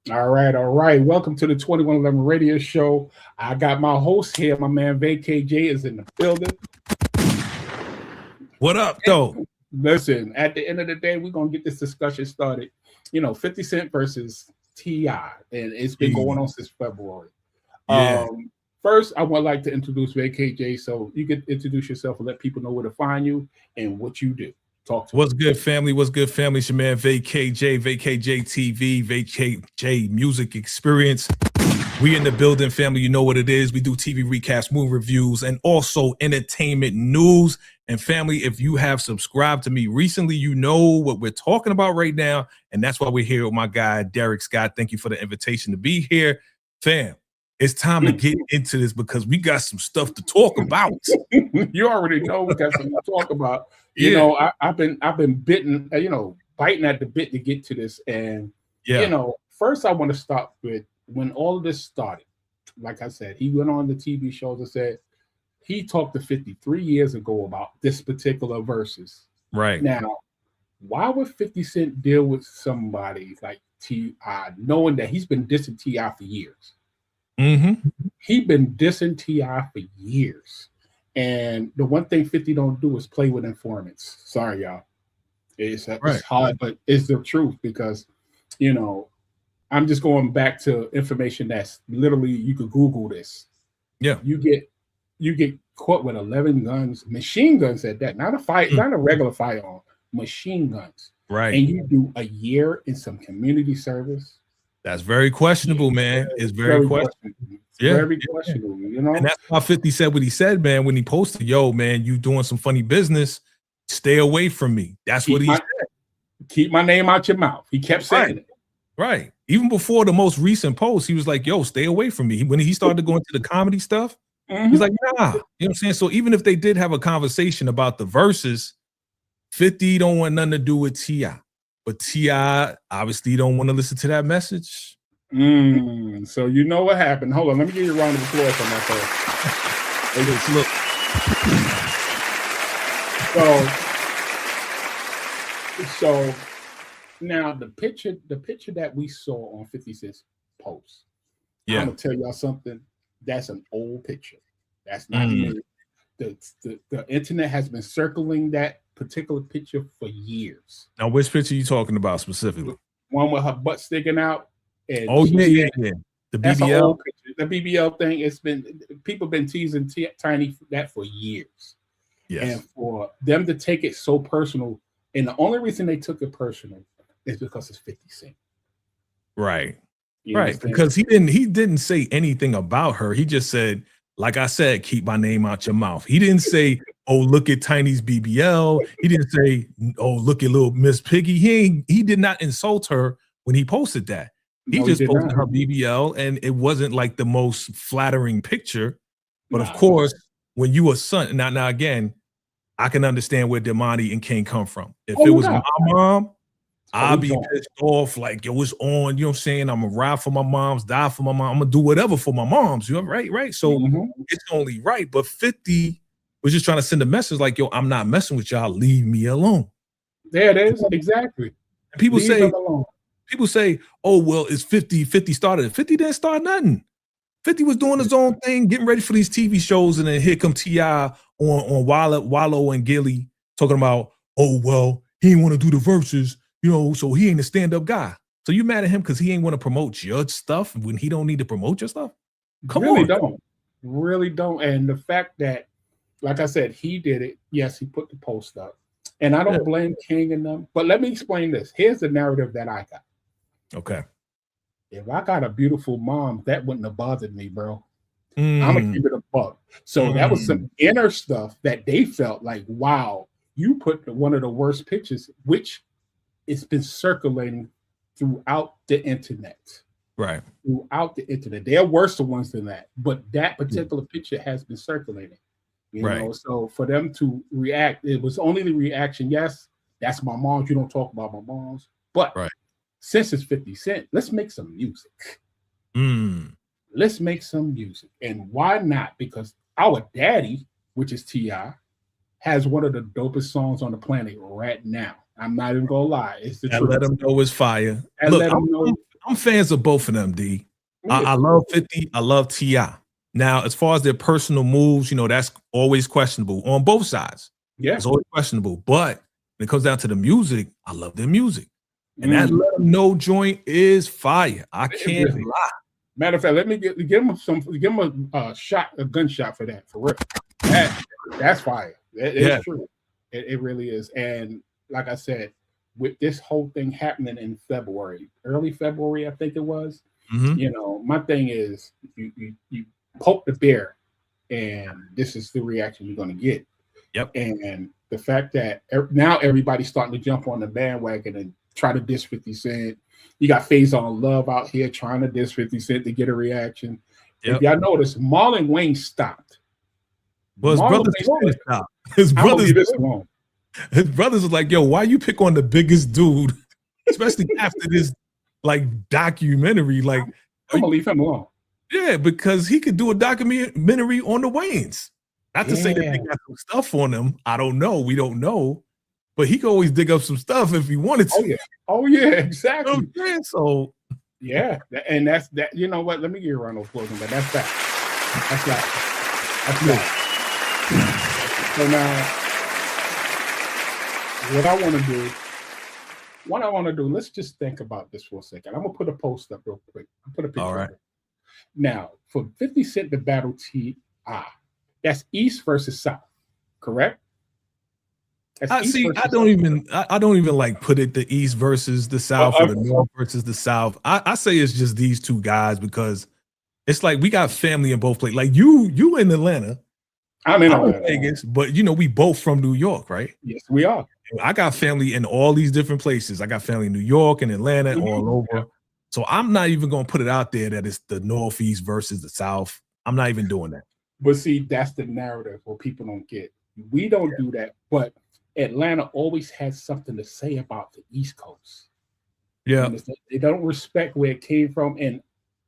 All right, all right. Welcome to the 2111 radio show. I got my host here. My man VACAY-J is in the building. What up, though? Listen, at the end of the day, we're going to get this discussion started. 50 Cent versus T.I., and it's been going on since February. Yeah. First, I would like to introduce VACAY-J so you can introduce yourself and let people know where to find you and what you do. Talk to What's good, family? What's good, family? It's your man VACAY-J, VACAY-JTV, VACAY-J Music Experience. We in the building, family. You know what it is. We do TV recaps, movie reviews, and also entertainment news. And family, if you have subscribed to me recently, you know what we're talking about right now. And that's why we're here with my guy, Derek Scott. Thank you for the invitation to be here. Fam, it's time to get into this because we got some stuff to talk about. You already know we got something to talk about. I've been bitten, biting at the bit to get to this. And first I want to start with when all of this started. Like I said, he went on the TV shows and said he talked to 53 years ago about this particular verses. Right. Now, why would 50 Cent deal with somebody like T.I., knowing that he's been dissing T.I. for years? Mm-hmm. He's been dissing T.I. for years. And the one thing 50 don't do is play with informants. Sorry, y'all. It's hard, but it's the truth because, I'm just going back to information that's literally, you could Google this. Yeah. You get caught with 11 guns, machine guns at that, not a regular firearm, machine guns. Right. And you do a year in some community service. That's very questionable, man. It's very questionable. Very questionable, And that's why 50 said what he said, man, when he posted, yo, man, you doing some funny business. Stay away from me. That's what he said. Keep my name out your mouth. He kept saying it. Right. Even before the most recent post, he was like, yo, stay away from me. When he started going to the comedy stuff, he's like, nah. You know what I'm saying? So even if they did have a conversation about the verses, 50 don't want nothing to do with T.I. But T.I. obviously don't want to listen to that message. So you know what happened. Hold on, let me give you a round of applause on that first. So now the picture that we saw on 50 Cent's post. I'm gonna tell y'all something. That's an old picture. That's not new. The internet has been circling that particular picture for years. Now, which picture are you talking about specifically? One with her butt sticking out. And The BBL. The BBL thing. It's been people been teasing Tiny that for years. Yes. And for them to take it so personal, and the only reason they took it personal is because it's 50 Cent. Right. Right. Because he didn't say anything about her. He just said, like I said, keep my name out your mouth. He didn't say, oh, look at Tiny's BBL. He didn't say, oh, look at little Miss Piggy. He did not insult her when he posted that. He just posted her BBL, and it wasn't like the most flattering picture. But of course, when you a son, now again, I can understand where Damani and King come from. If it was my mom, I'd be pissed off, like, yo, it's on, you know what I'm saying? I'm gonna ride for my moms, die for my mom, I'm gonna do whatever for my moms, you know, right? So it's only right. But 50 was just trying to send a message like, yo, I'm not messing with y'all, leave me alone. There it is, exactly. And people say, oh, well, it's 50 started it. 50 didn't start nothing. 50 was doing his own thing, getting ready for these TV shows, and then here come T.I. on Wallow and Gilly talking about, oh, well, he didn't want to do the verses, so he ain't a stand-up guy. So you mad at him because he ain't want to promote your stuff when he don't need to promote your stuff? Really don't. And the fact that, like I said, he did it. Yes, he put the post up. And I don't blame King and them. But let me explain this. Here's the narrative that I got. Okay. If I got a beautiful mom, that wouldn't have bothered me, bro. I'm gonna keep it a buck. So that was some inner stuff that they felt like, wow, you put one of the worst pictures, which it's been circulating throughout the internet. Right. Throughout the internet. There are worse ones than that, but that particular picture has been circulating. You know, so for them to react, it was only the reaction, yes, that's my mom. You don't talk about my moms. But since it's 50 Cent, let's make some music. Let's make some music. And why not? Because our daddy, which is T.I., has one of the dopest songs on the planet right now. I'm not even gonna lie. It's the truth. Let him know it's fire. And Look, let him know. I'm fans of both of them, D. I love 50. I love T.I. Now, as far as their personal moves, that's always questionable on both sides. Yeah. It's always questionable. But when it comes down to the music, I love their music. And that Let 'Em Know joint is fire. I can't lie. Matter of fact, let me give him a gunshot for that, for real. That's fire. It's true. It really is. And like I said, with this whole thing happening in February, early February, I think it was, my thing is you poke the bear and this is the reaction you're going to get. Yep. And the fact that now everybody's starting to jump on the bandwagon and try to diss 50 Cent. You got Phase on Love out here trying to diss 50 Cent to get a reaction. Yep. If y'all notice, Marlon Wayne stopped. Well, his brothers was like, yo, why you pick on the biggest dude, especially after this documentary? Like, I'm gonna leave him alone. Yeah, because he could do a documentary on the Waynes. Not to say that they got some stuff on them. I don't know. We don't know. But he could always dig up some stuff if he wanted to. Oh yeah, exactly. So yeah, and that's that. You know what? Let me give you a round of applause, but that's that. That's that. So now, what I want to do, let's just think about this for a second. I'm gonna put a post up real quick. I'll put a picture. All right. Now, for 50 Cent to battle T.I., that's East versus South, correct? I don't even put it the East versus the South or the North versus the South. I say it's just these two guys because it's like we got family in both places. Like you in Atlanta, I'm in Vegas, but we both from New York, right? Yes, we are. I got family in all these different places. I got family in New York and Atlanta, all over. So I'm not even going to put it out there that it's the Northeast versus the South. I'm not even doing that. But see, that's the narrative where people don't get. We don't do that, but Atlanta always has something to say about the East Coast. Yeah. They don't respect where it came from. And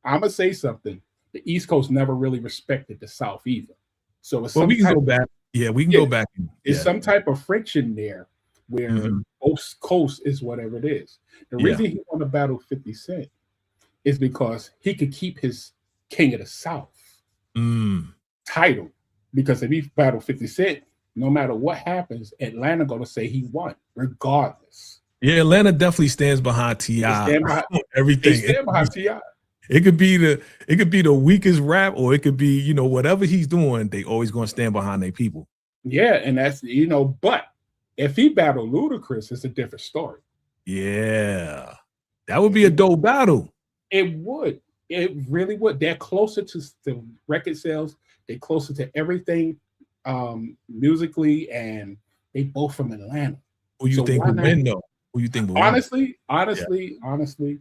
I'm going to say something. The East Coast never really respected the South either. So it's we can go back. Yeah, we can go back. It's some type of friction there where both coasts is whatever it is. The reason he want to battle 50 Cent is because he could keep his King of the South title. Because if he battled 50 Cent, no matter what happens, Atlanta going to say he won, regardless. Yeah, Atlanta definitely stands behind T.I. Everything. They stand behind T.I. It could be the weakest rap, or it could be, whatever he's doing, they always going to stand behind their people. Yeah, and that's, but if he battled Ludacris, it's a different story. Yeah. That would be a dope battle. It would. It really would. They're closer to the record sales. They're closer to everything musically, and they both from Atlanta. Who you think will win, though? Who you think will win? Honestly,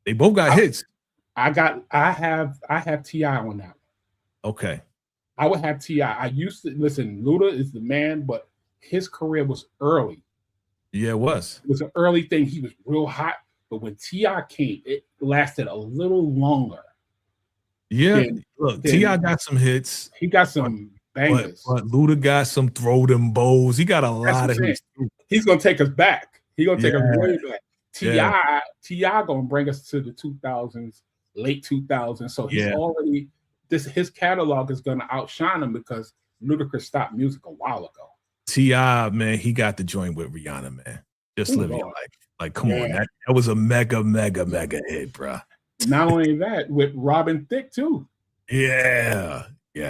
they both got hits. I have T.I. on that one. Okay. I would have T.I. I used to listen. Luda is the man, but his career was early. Yeah, it was. It was an early thing. He was real hot, but when T.I. came, it lasted a little longer. Yeah, look, T.I. got some hits. He got some bangers. But Luda got some throw them bows. He got a lot of hits. He's gonna take us back. He's gonna take us way back. T.I. gonna bring us to the 2000s, late 2000s. So he's already his catalog is gonna outshine him because Ludacris stopped music a while ago. T.I., man, he got the joint with Rihanna, man. Just live your life. Like, come on, that was a mega hit, bro. Not only that, with Robin Thicke too. Yeah. He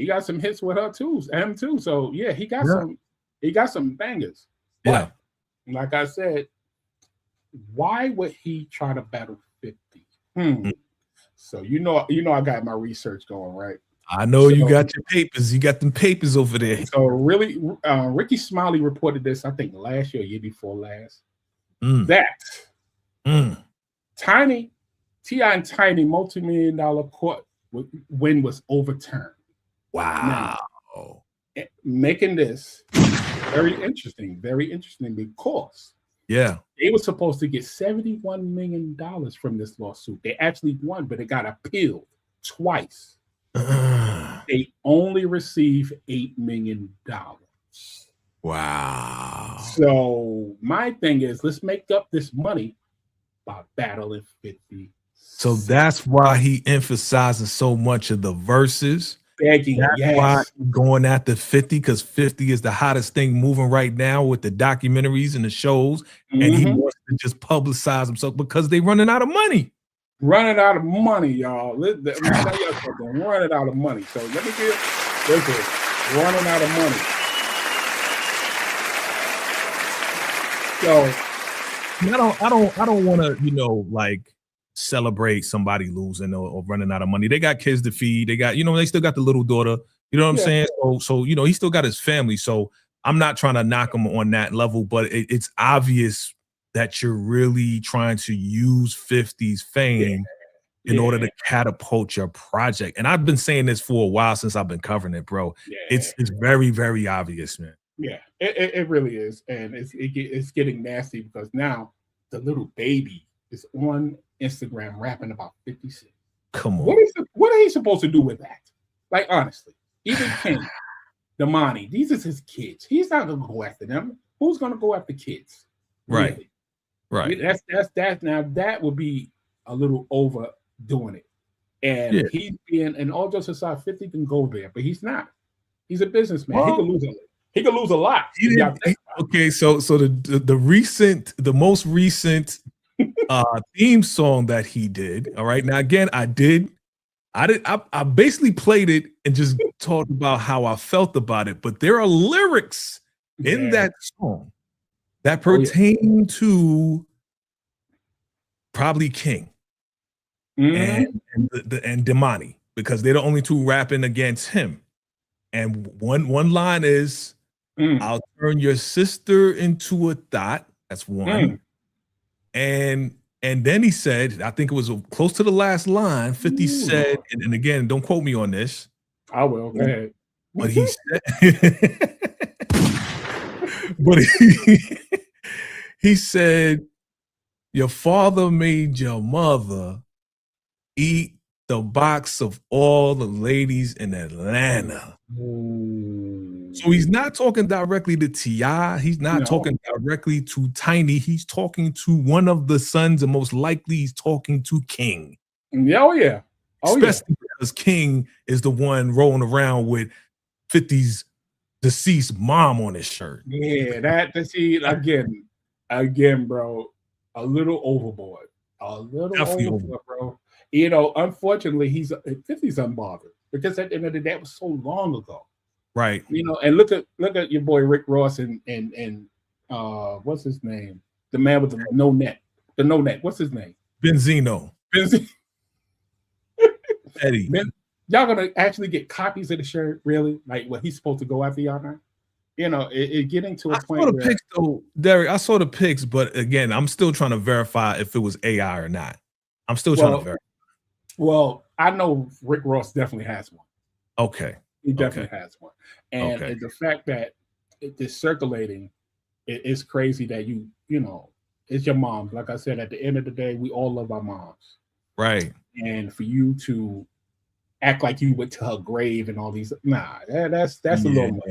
got some hits with her too, him too. So yeah, he got some bangers. But like I said, why would he try to battle 50? So I got my research going, right? I know you got your papers. You got them papers over there. So really, Ricky Smiley reported this, I think last year, year before last, that T.I. and Tiny multi-million-dollar court win was overturned. Wow. Now, making this very interesting because they were supposed to get $71 million from this lawsuit. They actually won, but it got appealed twice. They only received $8 million. Wow. So my thing is, let's make up this money by battling 50. So that's why he emphasizes so much of the verses. Begging, that's why he's going after 50, because 50 is the hottest thing moving right now with the documentaries and the shows. And he wants to just publicize himself because they're running out of money. Running out of money, y'all. Let me tell you something. Running out of money. So let me give this running out of money. So I don't want to, like celebrate somebody losing or running out of money. They got kids to feed. They got, they still got the little daughter. You know what I'm saying? So he still got his family. So I'm not trying to knock him on that level, but it's obvious that you're really trying to use 50's fame in order to catapult your project. And I've been saying this for a while since I've been covering it, bro. It's very, very obvious, man. Yeah, it really is. And it's getting nasty because now the little baby is on Instagram rapping about 50 Cent. Come on. What are he supposed to do with that? Like, honestly, even King, Damani, these are his kids. He's not going to go after them. Who's going to go after kids? Right. Really? Right. That's now that would be a little overdoing it. And he's being, and all jokes aside, 50 can go there, but he's not. He's a businessman. Well, he could lose a lot. Okay, so the most recent theme song that he did. All right. Now again, I basically played it and just talked about how I felt about it, but there are lyrics in that song that pertain to probably King and Damani, because they're the only two rapping against him. And one line is, I'll turn your sister into a thought. That's one. And then he said, I think it was close to the last line, 50 said, and again, don't quote me on this. I will. Go ahead. But he said, he said, your father made your mother eat the box of all the ladies in Atlanta. So he's not talking directly to T.I. He's not talking directly to Tiny. He's talking to one of the sons, and most likely he's talking to King. Especially because King is the one rolling around with 50's deceased mom on his shirt. Yeah, see, again, bro, a little overboard. Definitely overboard, bro. Unfortunately, 50's unbothered because at the end of the day, that was so long ago. Right. And look at your boy Rick Ross and what's his name? The man with the no net. What's his name? Benzino. Eddie. Y'all gonna actually get copies of the shirt, really? Like what he's supposed to go after y'all now? It getting to a point. I saw the pics though, Derek. I saw the pics, but again, I'm still trying to verify if it was AI or not. I'm still trying to verify. Well, I know Rick Ross definitely has one. Okay. He definitely has one. And the fact that it is circulating, it's crazy that it's your mom. Like I said, at the end of the day, we all love our moms. Right. And for you to act like you went to her grave and all these, that's a little much.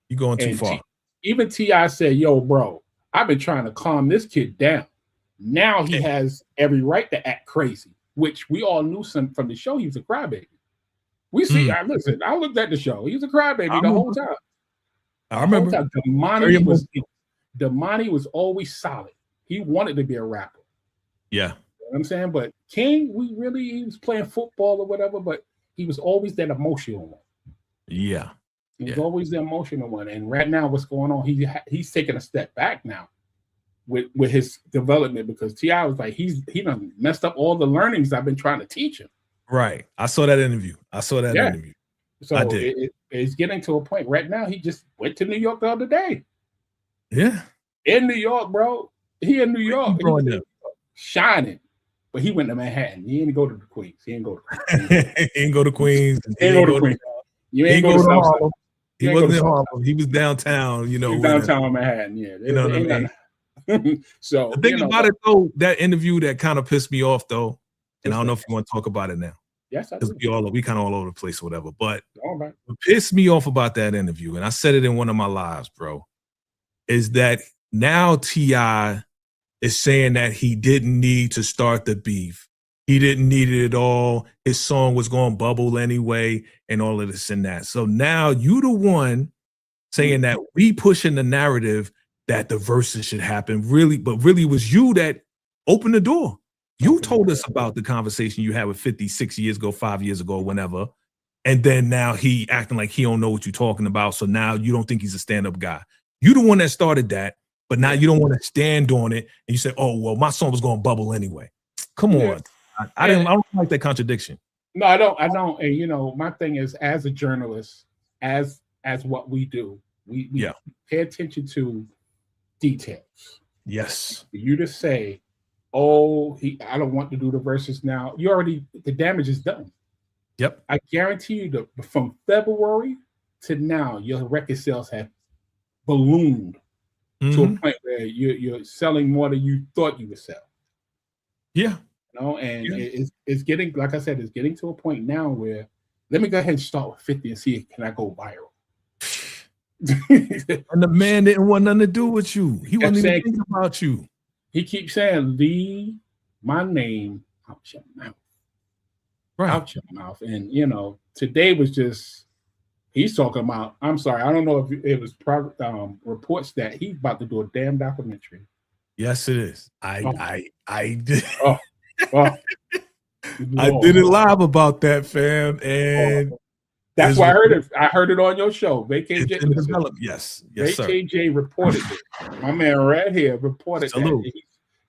You're going too far. Even T.I. said, yo, bro, I've been trying to calm this kid down. Now he has every right to act crazy, which we all knew from the show. He was a crybaby. We see, listen, I looked at the show. He was a crybaby the whole time. I remember. Damani was always solid. He wanted to be a rapper. Yeah. You know what I'm saying? But King, he was playing football or whatever, but he was always that emotional one. Yeah. He was always the emotional one. And right now, what's going on? He's taking a step back now with his development, because T.I. was like, he done messed up all the learnings I've been trying to teach him. Right. I saw that interview. Interview. So it's getting to a point right now. He just went to New York the other day. Yeah. In New York, bro. He in New York. Shining. But he went to Manhattan. He didn't go to the Queens. He didn't go to Queens. He ain't go to Queens. You ain't go to Harlem. He wasn't in Harlem. He was downtown, He was downtown Manhattan, yeah. You know what I mean? So the thing about it though, that interview that kind of pissed me off though, and I don't know if you want to talk about it now. Yes, because we kind of all over the place or whatever. But what pissed me off about that interview, and I said it in one of my lives, bro, is that now T.I. is saying that he didn't need to start the beef. He didn't need it at all. His song was going to bubble anyway, and all of this and that. So now you the one saying that we pushing the narrative that the verses should happen. But really was you that opened the door. You told us about the conversation you had with 50 6 years ago, 5 years ago, whenever. And then now he acting like he don't know what you're talking about. So now you don't think he's a stand-up guy. You the one that started that, but now you don't want to stand on it. And you say, oh, well, my song was going to bubble anyway. Come on. I don't like that contradiction. No, I don't. And you know, my thing is, as a journalist, as what we do, we pay attention to details. Yes. For you to say, oh, I don't want to do the verses now. The damage is done. Yep. I guarantee you that from February to now, your record sales have ballooned to a point where you're selling more than you thought you would sell. Yeah. You know, and it's getting, like I said, it's getting to a point now where let me go ahead and start with 50 and see if can I go viral. And the man didn't want nothing to do with you. He wasn't even thinking about you. He keeps saying, leave my name out your mouth. Right. Out your mouth. And you know, today was just he's talking about, I'm sorry, I don't know if it was reports that he's about to do a damn documentary. Yes, it is. I did. I did it live about that, fam, and that's why I heard it. I heard it on your show, VACAY-J. Yes, VACAY-J reported it. My man right here reported that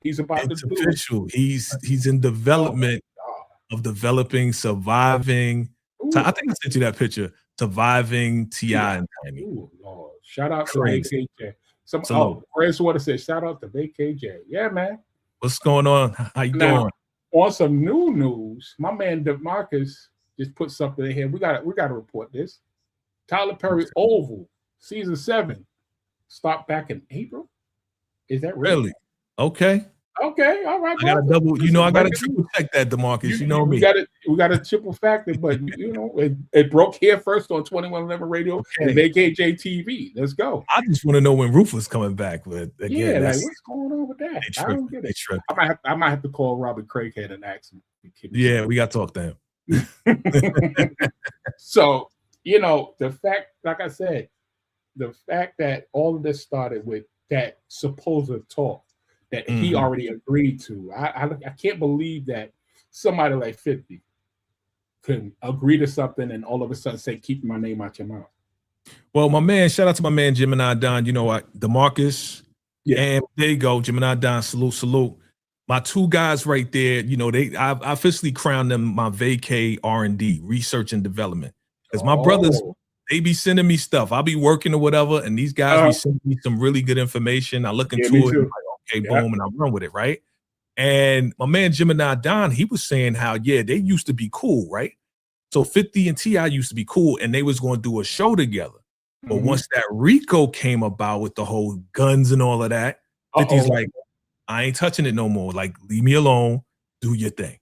he's about to do official. He's in development of developing, surviving. So I think I sent you that picture. Surviving T.I. and Tiny. Ooh, Lord. Shout out to VACAY-J. Chris Water said, shout out to VACAY-J. Yeah, man. What's going on? How you doing? On some new news, my man DeMarcus just put something in here. We got to report this. Tyler Perry Oval season 7 stopped back in April. Is that really? Okay. Okay, all right. I got to double. You know, I got to triple check that, DeMarcus. You know me. We got a triple factor, but you know, it broke here first on 2111 Radio and VACAY-JayTV. Let's go. I just want to know when Rufus coming back. But again, like what's going on with that? I don't get it. I might have to call Robert Craighead and ask him. Yeah, we got to talk to him. So you know, the fact, like I said, the fact that all of this started with that supposed talk that he already agreed to. I can't believe that somebody like 50 could agree to something and all of a sudden say, keep my name out your mouth. Well, my man, shout out to my man, Gemini Don. You know what? DeMarcus. Yeah. And there you go. Gemini Don, salute. My two guys right there, you know, I officially crowned them my VACAY R&D, research and development. Because my brothers, they be sending me stuff. I'll be working or whatever, and these guys be sending me some really good information. I look into it. Okay, boom, and I run with it, right? And my man Gemini Don, he was saying how, they used to be cool, right? So 50 and T.I. used to be cool, and they was going to do a show together. But once that RICO came about with the whole guns and all of that, 50's like, I ain't touching it no more. Like, leave me alone, do your thing.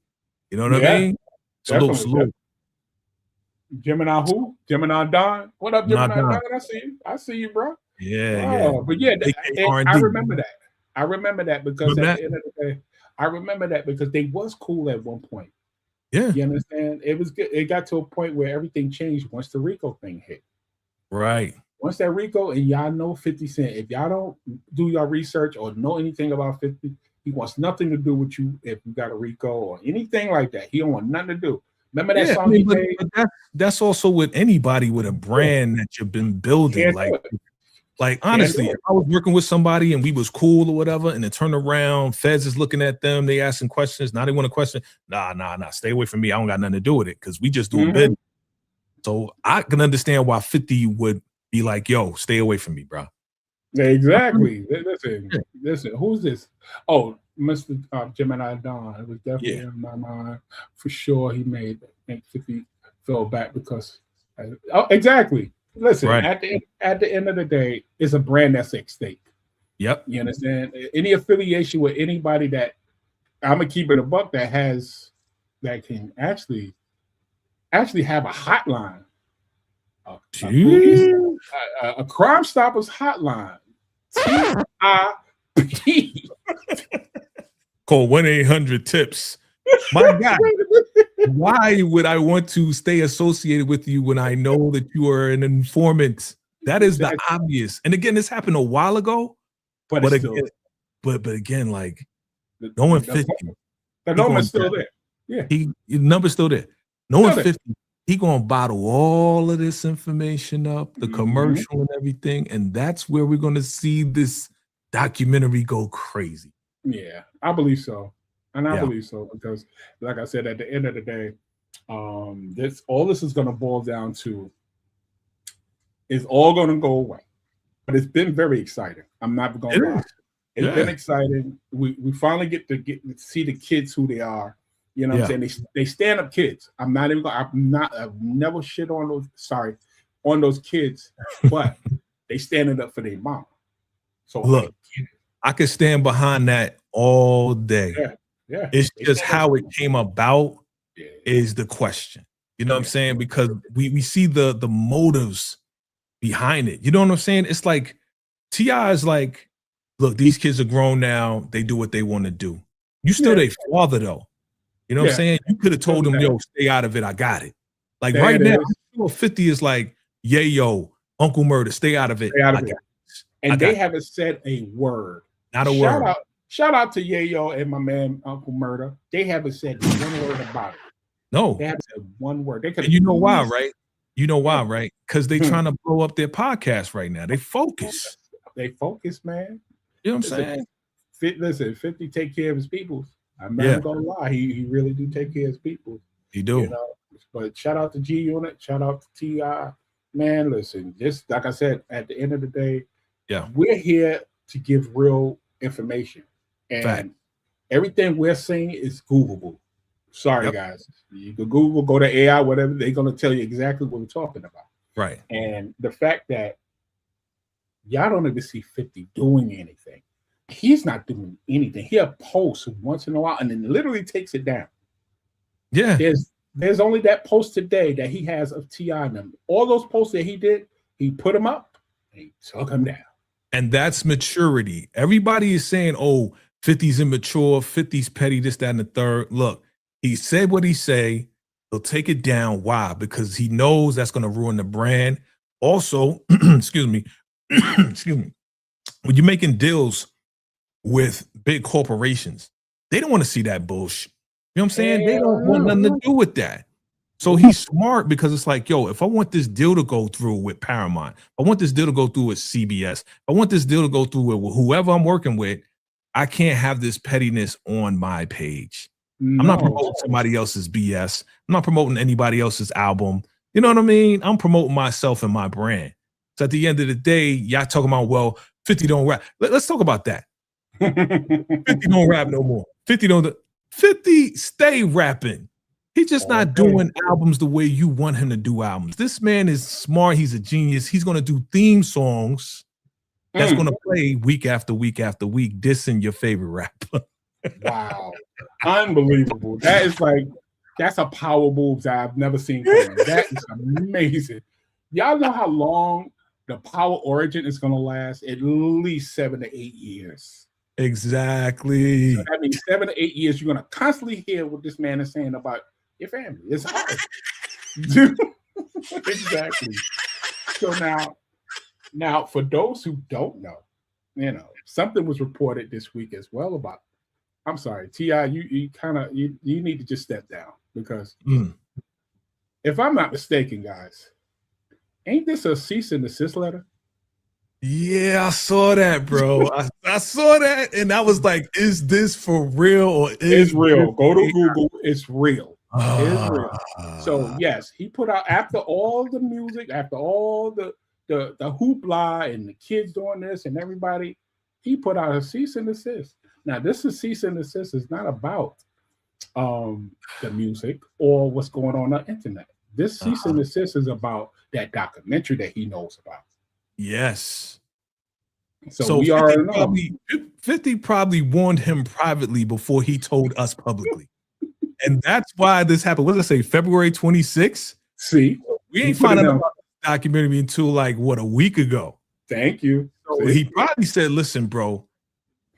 You know what I mean? Salute. Gemini who? Gemini Don? What up, Gemini Don? I see you, bro. Yeah. But I remember that. I remember that because at the end of the day, I remember that because they was cool at one point. Yeah. You understand? It was good. It got to a point where everything changed once the RICO thing hit. Right. Once that RICO, and y'all know 50 Cent, if y'all don't do your research or know anything about 50, he wants nothing to do with you if you got a RICO or anything like that. He don't want nothing to do. Remember that song he made? But that's also with anybody with a brand that you've been building. Like honestly, if I was working with somebody and we was cool or whatever, and then turn around, Feds is looking at them, they asking questions. Now they want a question. Nah, stay away from me. I don't got nothing to do with it because we just doing business. So I can understand why 50 would be like, yo, stay away from me, bro. Exactly. Listen, who's this? Oh, Mr. Gemini Don. It was definitely in my mind for sure. He made 50 fell back because exactly. Listen, at the end of the day, it's a brand that's at stake. Yep. You understand? Any affiliation with anybody that I'm gonna keep it a buck that can actually have a hotline, a Crime Stoppers hotline TIP. Call 1-800-TIPS. My God, why would I want to stay associated with you when I know that you are an informant? That is the obvious. And again, this happened a while ago, but again, like knowing 50, the number's still there. Yeah, the number's still there. Knowing 50, he gonna bottle all of this information up, the commercial and everything, and that's where we're gonna see this documentary go crazy. Yeah, I believe so. And I believe so because, like I said, at the end of the day, this is going to boil down to it's all going to go away. But it's been very exciting. I'm not going to lie. It's been exciting. We finally get to see the kids who they are. You know what I'm saying? They stand up kids. I've never shit on those kids, but they standing up for their mom. So look, I could stand behind that all day. Yeah, it's just how it came about is the question. You know what I'm saying? Because we see the motives behind it. You know what I'm saying? It's like T.I. is like, look, these kids are grown now. They do what they want to do. You still their father though. You know what I'm saying? You could have told them, yo, stay out of it. I got it. Like right now, 50 is like, yeah, yo, Uncle Murder, stay out of it. And they haven't said a word. Not a word. Shout out to Yayo and my man Uncle Murder. They haven't said one word about it. No. They haven't said one word. And you know why, right? You know why, right? Because they're trying to blow up their podcast right now. They focus. They focus, man. You know what I'm saying? Listen, 50 take care of his people. I'm not gonna lie. He really do take care of his people. He do. You know? But shout out to G Unit. Shout out to T.I. Man, listen, just like I said, at the end of the day, we're here to give real information. And everything we're saying is Googleable. Sorry, guys. You can Google, go to AI, whatever. They're going to tell you exactly what we're talking about. Right. And the fact that y'all don't even see 50 doing anything. He's not doing anything. He'll post once in a while and then literally takes it down. Yeah. There's only that post today that he has of T.I. and them. All those posts that he did, he put them up and he took them down. And that's maturity. Everybody is saying, oh, 50's immature, 50's petty, this, that, and the third. Look, he said what he say. He'll take it down. Why? Because he knows that's going to ruin the brand. Also, excuse me, when you're making deals with big corporations, they don't want to see that bullshit. You know what I'm saying? They don't want nothing to do with that. So he's smart because it's like, yo, if I want this deal to go through with Paramount, I want this deal to go through with CBS, I want this deal to go through with whoever I'm working with, I can't have this pettiness on my page. I'm not promoting somebody else's BS. I'm not promoting anybody else's album. You know what I mean? I'm promoting myself and my brand. So at the end of the day, y'all talking about, well, 50 don't rap. Let's talk about that. 50 don't rap no more. 50 stay rapping. He's just not doing albums the way you want him to do albums. This man is smart. He's a genius. He's going to do theme songs that's going to play week after week after week, dissing your favorite rapper. Wow. Unbelievable. That's a power move that I've never seen. That is amazing. Y'all know how long the Power Origin is going to last? At least 7 to 8 years. Exactly. So that means 7 to 8 years, you're going to constantly hear what this man is saying about your family. It's hard. Exactly. So now, for those who don't know, something was reported this week as well about, I'm sorry, T.I., you need to just step down because if I'm not mistaken, guys, ain't this a cease and desist letter? Yeah, I saw that, bro. I saw that, and I was like, is this for real or it's real? Go to Google. It's real. It's real. So yes, he put out, after all the music, after all the hoopla and the kids doing this and everybody, he put out a cease and desist. Now, this is cease and desist is not about the music or what's going on the internet. This cease and desist is about that documentary that he knows about. Yes. So we 50 probably warned him privately before he told us publicly. And that's why this happened. What did I say? February 26th? See, we ain't finding out about the documentary until like a week ago. Thank you. So he probably said, "Listen, bro,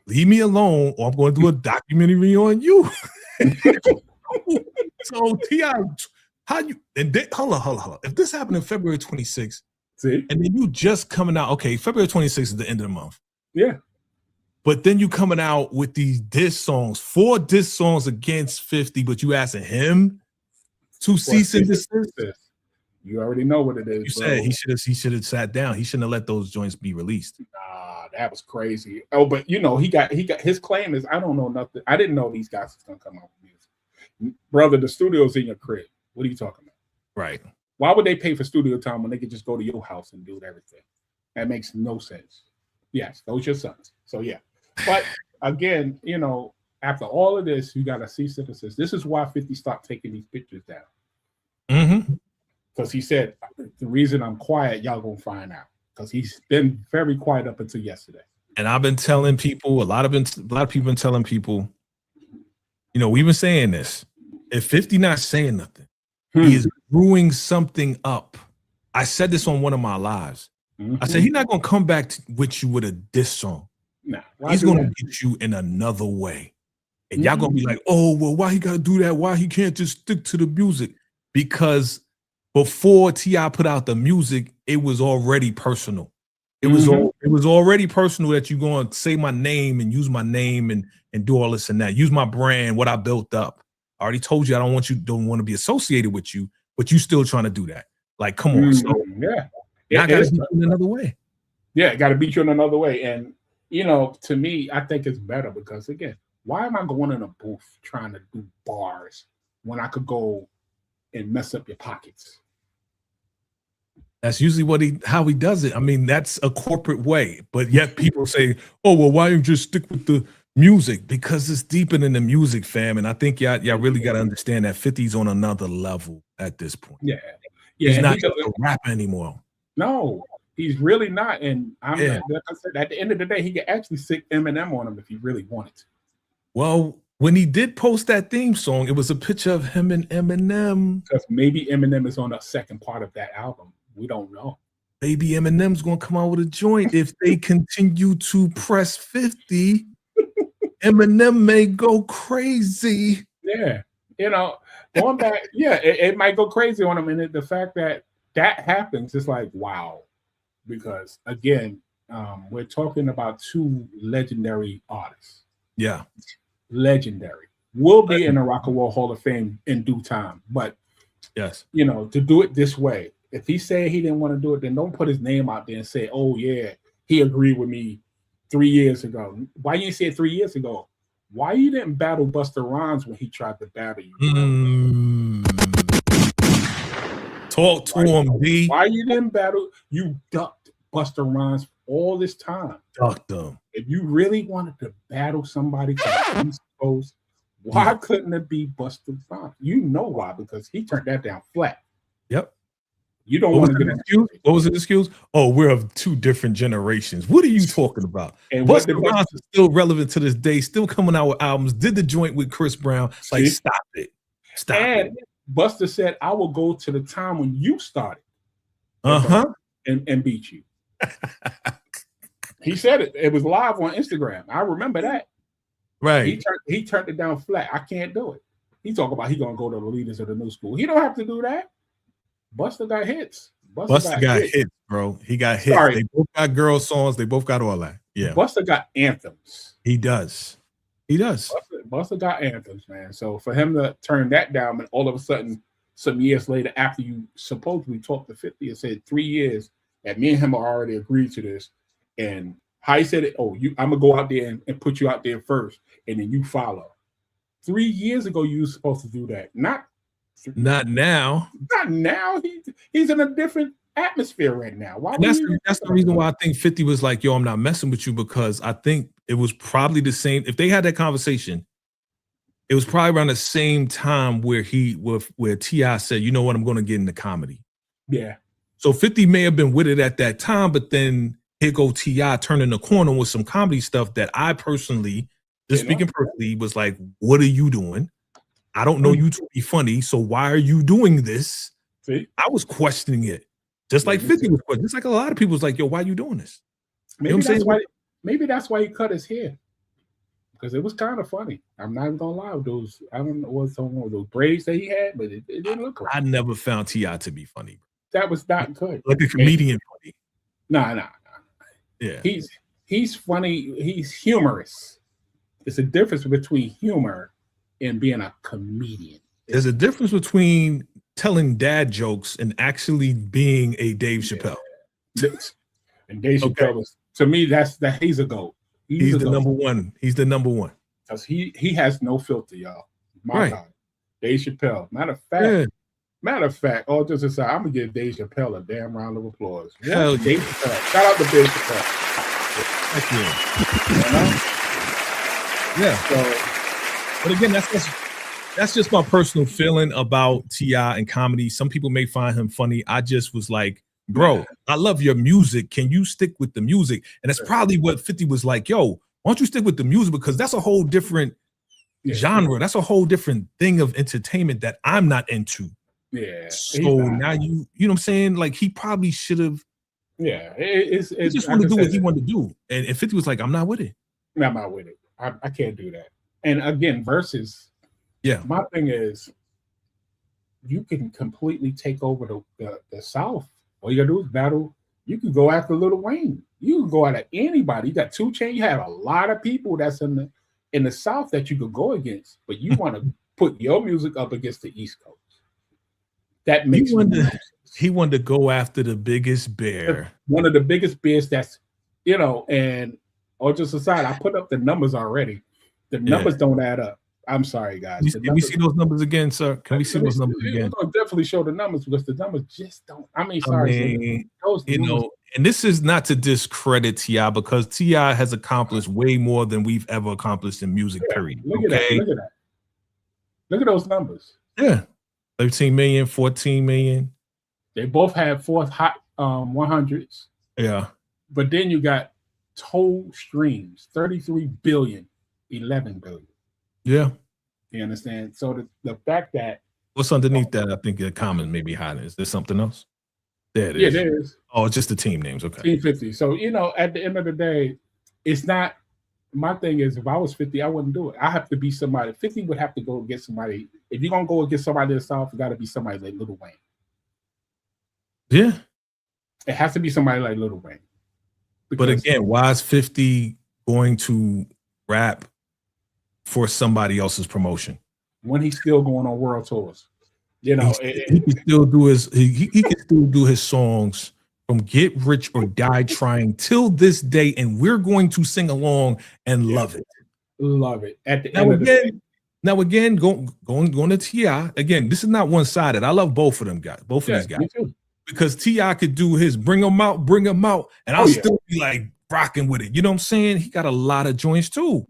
leave me alone, or I'm going to do a documentary on you." So T.I., how you and then, hold on. If this happened in February 26th, see, and then you just coming out, okay, February 26th is the end of the month. Yeah. But then you coming out with these diss songs, 4 diss songs against 50, but you asking him to cease and desist. You already know what it is. You said he should have sat down. He shouldn't have let those joints be released. Nah, that was crazy. Oh, but you know, he got his claim is, I don't know nothing. I didn't know these guys was gonna come out with music. Brother, the studio's in your crib. What are you talking about? Right. Why would they pay for studio time when they could just go to your house and do everything? That makes no sense. Yes, those your sons. So yeah. But again, you know, after all of this, you got to cease and desist. This is why 50 stopped taking these pictures down. Mm-hmm. Because he said, the reason I'm quiet, y'all gonna find out. Because he's been very quiet up until yesterday. And I've been telling people, a lot of people been telling people, you know, we've been saying this. If 50 not saying nothing, he is brewing something up. I said this on one of my lives. I said he's not gonna come back with you with a diss song. Nah, he's gonna get you in another way. And y'all gonna be like, oh, well, why he gotta do that? Why he can't just stick to the music? Because before T.I. put out the music, it was already personal. It was already personal that you're gonna say my name and use my name and do all this and that. Use my brand, what I built up. I already told you I don't want to be associated with you, but you still trying to do that. Like, come on. So I gotta beat you in another way. Yeah, gotta beat you in another way. And you know, to me, I think it's better because again, why am I going in a booth trying to do bars when I could go and mess up your pockets? That's usually how he does it. I mean, that's a corporate way, but yet people say, oh, well, why don't you just stick with the music? Because it's deeper than the music, fam. And I think y'all really got to understand that 50's on another level at this point. Yeah. He's not just a rapper anymore. No, he's really not. And like I said, at the end of the day, he could actually stick Eminem on him if he really wanted to. Well, when he did post that theme song, it was a picture of him and Eminem. Because maybe Eminem is on the second part of that album. We don't know. Maybe Eminem's going to come out with a joint. If they continue to press 50, Eminem may go crazy. Yeah. You know, going back, it might go crazy on him. And the fact that happens is like, wow. Because, again, we're talking about 2 legendary artists. Yeah. Legendary. Will be in the Rock and Roll Hall of Fame in due time. But, yes, you know, to do it this way, if he said he didn't want to do it, then don't put his name out there and say, oh, yeah, he agreed with me 3 years ago. Why you didn't say it 3 years ago? Why you didn't battle Busta Rhymes when he tried to battle you? Talk to him, B. Why you didn't battle? You ducked Busta Rhymes all this time. Ducked him. If you really wanted to battle somebody from the East Coast, why couldn't it be Busta Rhymes? You know why? Because he turned that down flat. Yep. You don't want to get an excuse. What was the excuse? Oh, we're of 2 different generations. What are you talking about? And Busta Rhymes is still relevant to this day, still coming out with albums, did the joint with Chris Brown. Like, stop it. Stop it. Busta said, I will go to the time when you started. And beat you. He said it. It was live on Instagram. I remember that. Right. He turned it down flat. I can't do it. He talking about he gonna go to the leaders of the new school. He don't have to do that. Busta got hits. Busta got hits, bro. He got hits. Sorry. They both got girl songs. They both got all that. Yeah. Busta got anthems. He does. He does. Busta got anthems, man. So for him to turn that down and all of a sudden, some years later, after you supposedly talked to 50 and said 3 years, that me and him already agreed to this, and how he said it, I'm gonna go out there and put you out there first, and then you follow. 3 years ago, you were supposed to do that. Not now. Not now. He's in a different atmosphere right now. Why? That's the reason why I think 50 was like, yo, I'm not messing with you, because I think it was probably the same. If they had that conversation, it was probably around the same time where T.I. said, you know what, I'm going to get into comedy. Yeah. So 50 may have been with it at that time, but then here go T.I. turning the corner with some comedy stuff that I personally, just speaking personally, was like, what are you doing? I don't know you to be funny, so why are you doing this? See? I was questioning it. Just like 50 was questioning. Just like a lot of people was like, yo, why are you doing this? Maybe that's why. Maybe that's why he cut his hair, because it was kind of funny. I'm not even gonna lie. Those, I don't know what some of those braids that he had, but it didn't look right. I never found T.I. to be funny. That was not good. Like a comedian funny. Nah. Yeah. He's funny. He's humorous. There's a difference between humor and being a comedian. There's a difference between telling dad jokes and actually being a Dave Chappelle. And Dave Chappelle was, to me, he's a GOAT. He's the number one. He's the number one. Because he has no filter, y'all. My God. Dave Chappelle. Matter of fact, all just aside, I'm gonna give Dave Chappelle a damn round of applause. Hell Dave Chappelle. Shout out to Dave Chappelle. Thank you. You know? Yeah. So, but again, that's just my personal feeling about T.I. and comedy. Some people may find him funny. I just was like, bro, I love your music. Can you stick with the music? And that's probably what 50 was like, yo, why don't you stick with the music? Because that's a whole different genre. That's a whole different thing of entertainment that I'm not into. Yeah. So now you know what I'm saying? Like, he probably should have. Yeah. He just wanted to do what he wanted to do. And 50 was like, I'm not with it. I'm not with it. I can't do that. And again, versus. Yeah. My thing is, you can completely take over the South. All you gotta do is battle. You can go after Lil Wayne. You can go after anybody. You got 2 Chainz. You have a lot of people that's in the South that you could go against, but you want to put your music up against the East Coast. That makes he wanted to go after the biggest bear. One of the biggest bears that's, and all just aside, I put up the numbers already. The numbers don't add up. I'm sorry, guys. Can we see those numbers again, sir? Can we see those numbers again? I'll definitely show the numbers, because the numbers just don't. And this is not to discredit T.I., because T.I. has accomplished way more than we've ever accomplished in music, period. Look at that. Look at those numbers. Yeah. 13 million, 14 million. They both have fourth hot 100s. Yeah. But then you got total streams, 33 billion, 11 billion. Yeah. You understand? So the fact that what's underneath that, I think the comment may be hiding. Is there something else? There it is. Yeah, there is. Oh, it's just the team names. Okay. Team 50. So, at the end of the day, it's not, my thing is, if I was 50, I wouldn't do it. I have to be somebody. 50 would have to go get somebody. If you're going to go against somebody in the South, it got to be somebody like Lil Wayne. Yeah. It has to be somebody like Lil Wayne. But again, why is 50 going to rap for somebody else's promotion when he's still going on world tours? He can still do he can still do his songs from Get Rich or Die Trying till this day, and we're going to sing along and love it. Love it. At the end of the day. Now again, going to T.I. again. This is not one sided. I love both of them guys, both of these guys, because T.I. could do his bring them out, and I'll still be like rocking with it. You know what I'm saying? He got a lot of joints too.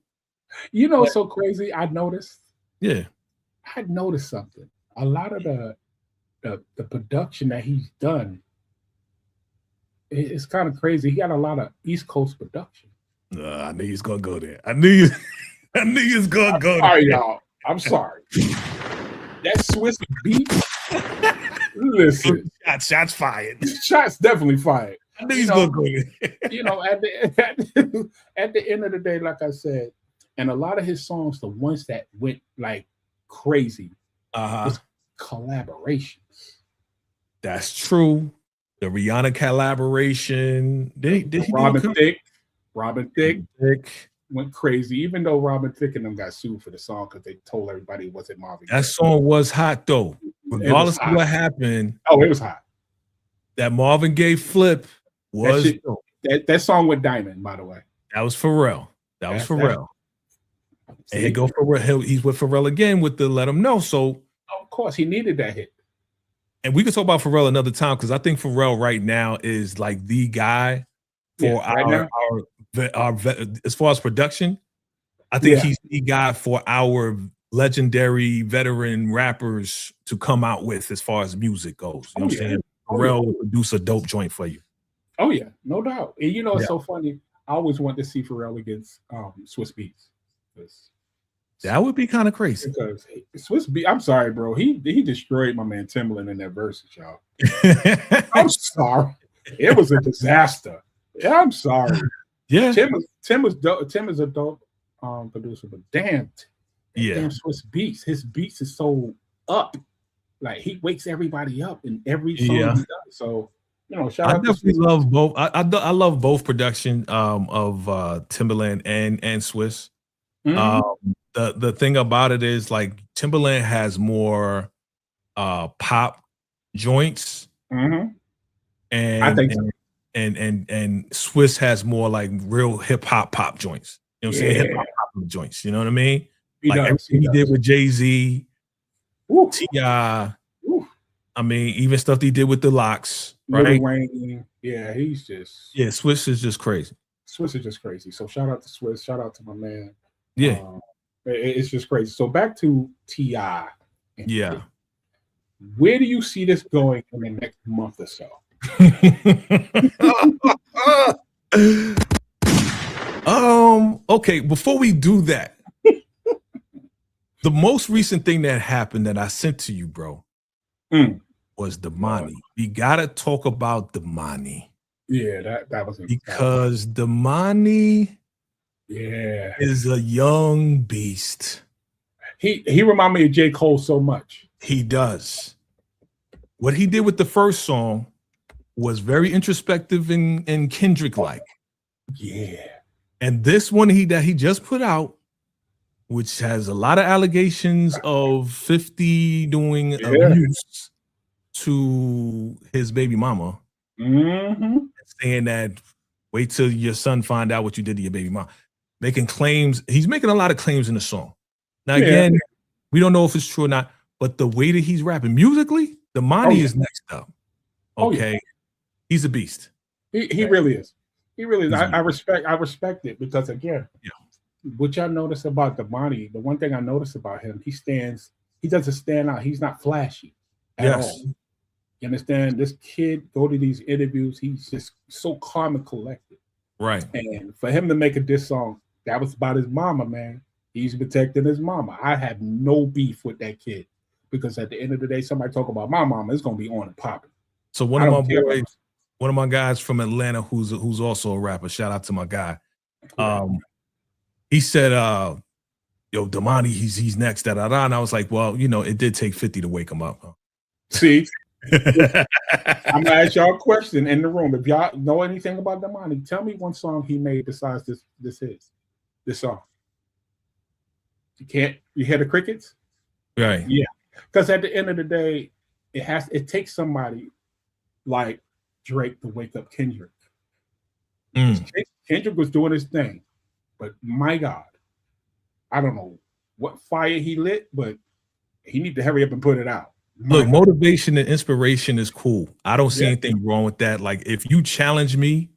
So crazy. I noticed. Yeah, I noticed something. A lot of the production that he's done, it's kind of crazy. He got a lot of East Coast production. I knew he was gonna go there. I knew he was gonna go there. All right, y'all. I'm sorry. That Swiss beat. Listen, shots fired. Shots definitely fired. I knew he's gonna go there. At the end of the day, like I said, and a lot of his songs, the ones that went like crazy, was collaborations. That's true. The Rihanna collaboration. Did he Robin Thicke went crazy, even though Robin Thicke and them got sued for the song because they told everybody it wasn't Marvin Gaye. That song was hot though. Regardless of what happened. Oh, it was hot. That Marvin Gaye flip was that song with Diamond, by the way. That was Pharrell. That was Pharrell. And he go Pharrell. He's with Pharrell again with the Let Him Know. So of course he needed that hit. And we can talk about Pharrell another time, because I think Pharrell right now is like the guy for our as far as production. I think he's the guy for our legendary veteran rappers to come out with as far as music goes. You know what I'm saying? Pharrell will produce a dope joint for you. Oh yeah, no doubt. And it's so funny. I always wanted to see Pharrell against Swiss Beats. That would be kind of crazy. Because Swiss Beats, I'm sorry, bro. He destroyed my man Timbaland in that verse, y'all. I'm sorry. It was a disaster. Yeah, I'm sorry. Yeah. Tim is dope. Tim is a dope producer, but damn Swiss Beats. His beats is so up. Like he wakes everybody up in every song he does. So shout I out definitely to love both. I love both production of Timbaland and Swiss. The thing about it is like Timbaland has more pop joints, and I think and Swiss has more like real hip hop pop joints. You know what I'm saying? Hip hop pop joints. You know what I mean? Everything he did with Jay-Z, T.I. I mean, even stuff he did with the Locks, right? Wayne, he's just Swiss is just crazy. Swiss is just crazy. So shout out to Swiss. Shout out to my man. Yeah, it's just crazy. So back to T.I. Yeah, where do you see this going in the next month or so? Okay. Before we do that, the most recent thing that happened that I sent to you, bro. Was Damani. We gotta talk about Damani. Yeah, that was because Damani is a young beast. He reminded me of J. Cole so much. He does. What he did with the first song was very introspective and Kendrick-like. Yeah. And this one that he just put out, which has a lot of allegations of 50 doing abuse to his baby mama, saying that wait till your son find out what you did to your baby mama, making claims. He's making a lot of claims in the song. Now again, we don't know if it's true or not, but the way that he's rapping musically, Damani is next up. Okay, he's a beast. He really is. He really is. I respect it because again, what y'all notice about Damani, the one thing I notice about him, he doesn't stand out. He's not flashy at all. You understand? This kid go to these interviews, he's just so calm and collected. Right. And for him to make a diss song, that was about his mama, man. He's protecting his mama. I have no beef with that kid because at the end of the day, somebody talk about my mama, it's gonna be on and popping. So one of my guys from Atlanta who's also a rapper, shout out to my guy. He said, yo, Damani, he's next, and I was like, well, it did take 50 to wake him up. Huh? See? I'm gonna ask y'all a question in the room. If y'all know anything about Damani, tell me one song he made besides this song. You hear the crickets? Right. Yeah. Because at the end of the day, it takes somebody like Drake to wake up Kendrick. Kendrick was doing his thing, but my God, I don't know what fire he lit, but he need to hurry up and put it out. Look, motivation and inspiration is cool. I don't see anything wrong with that. Like, if you challenge me,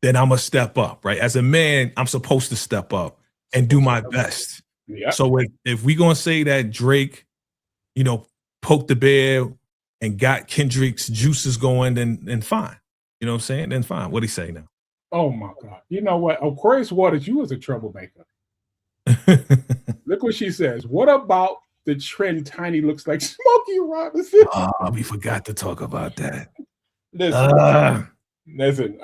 then I'm gonna step up, right? As a man, I'm supposed to step up and do my best. Yeah. So if we gonna say that Drake, poked the bear and got Kendrick's juices going, then fine. You know what I'm saying? Then fine. What'd he say now? Oh my God. You know what? Aquarius Waters, you was a troublemaker. Look what she says. What about the trend Tiny looks like Smokey Robinson? We forgot to talk about that. Listen,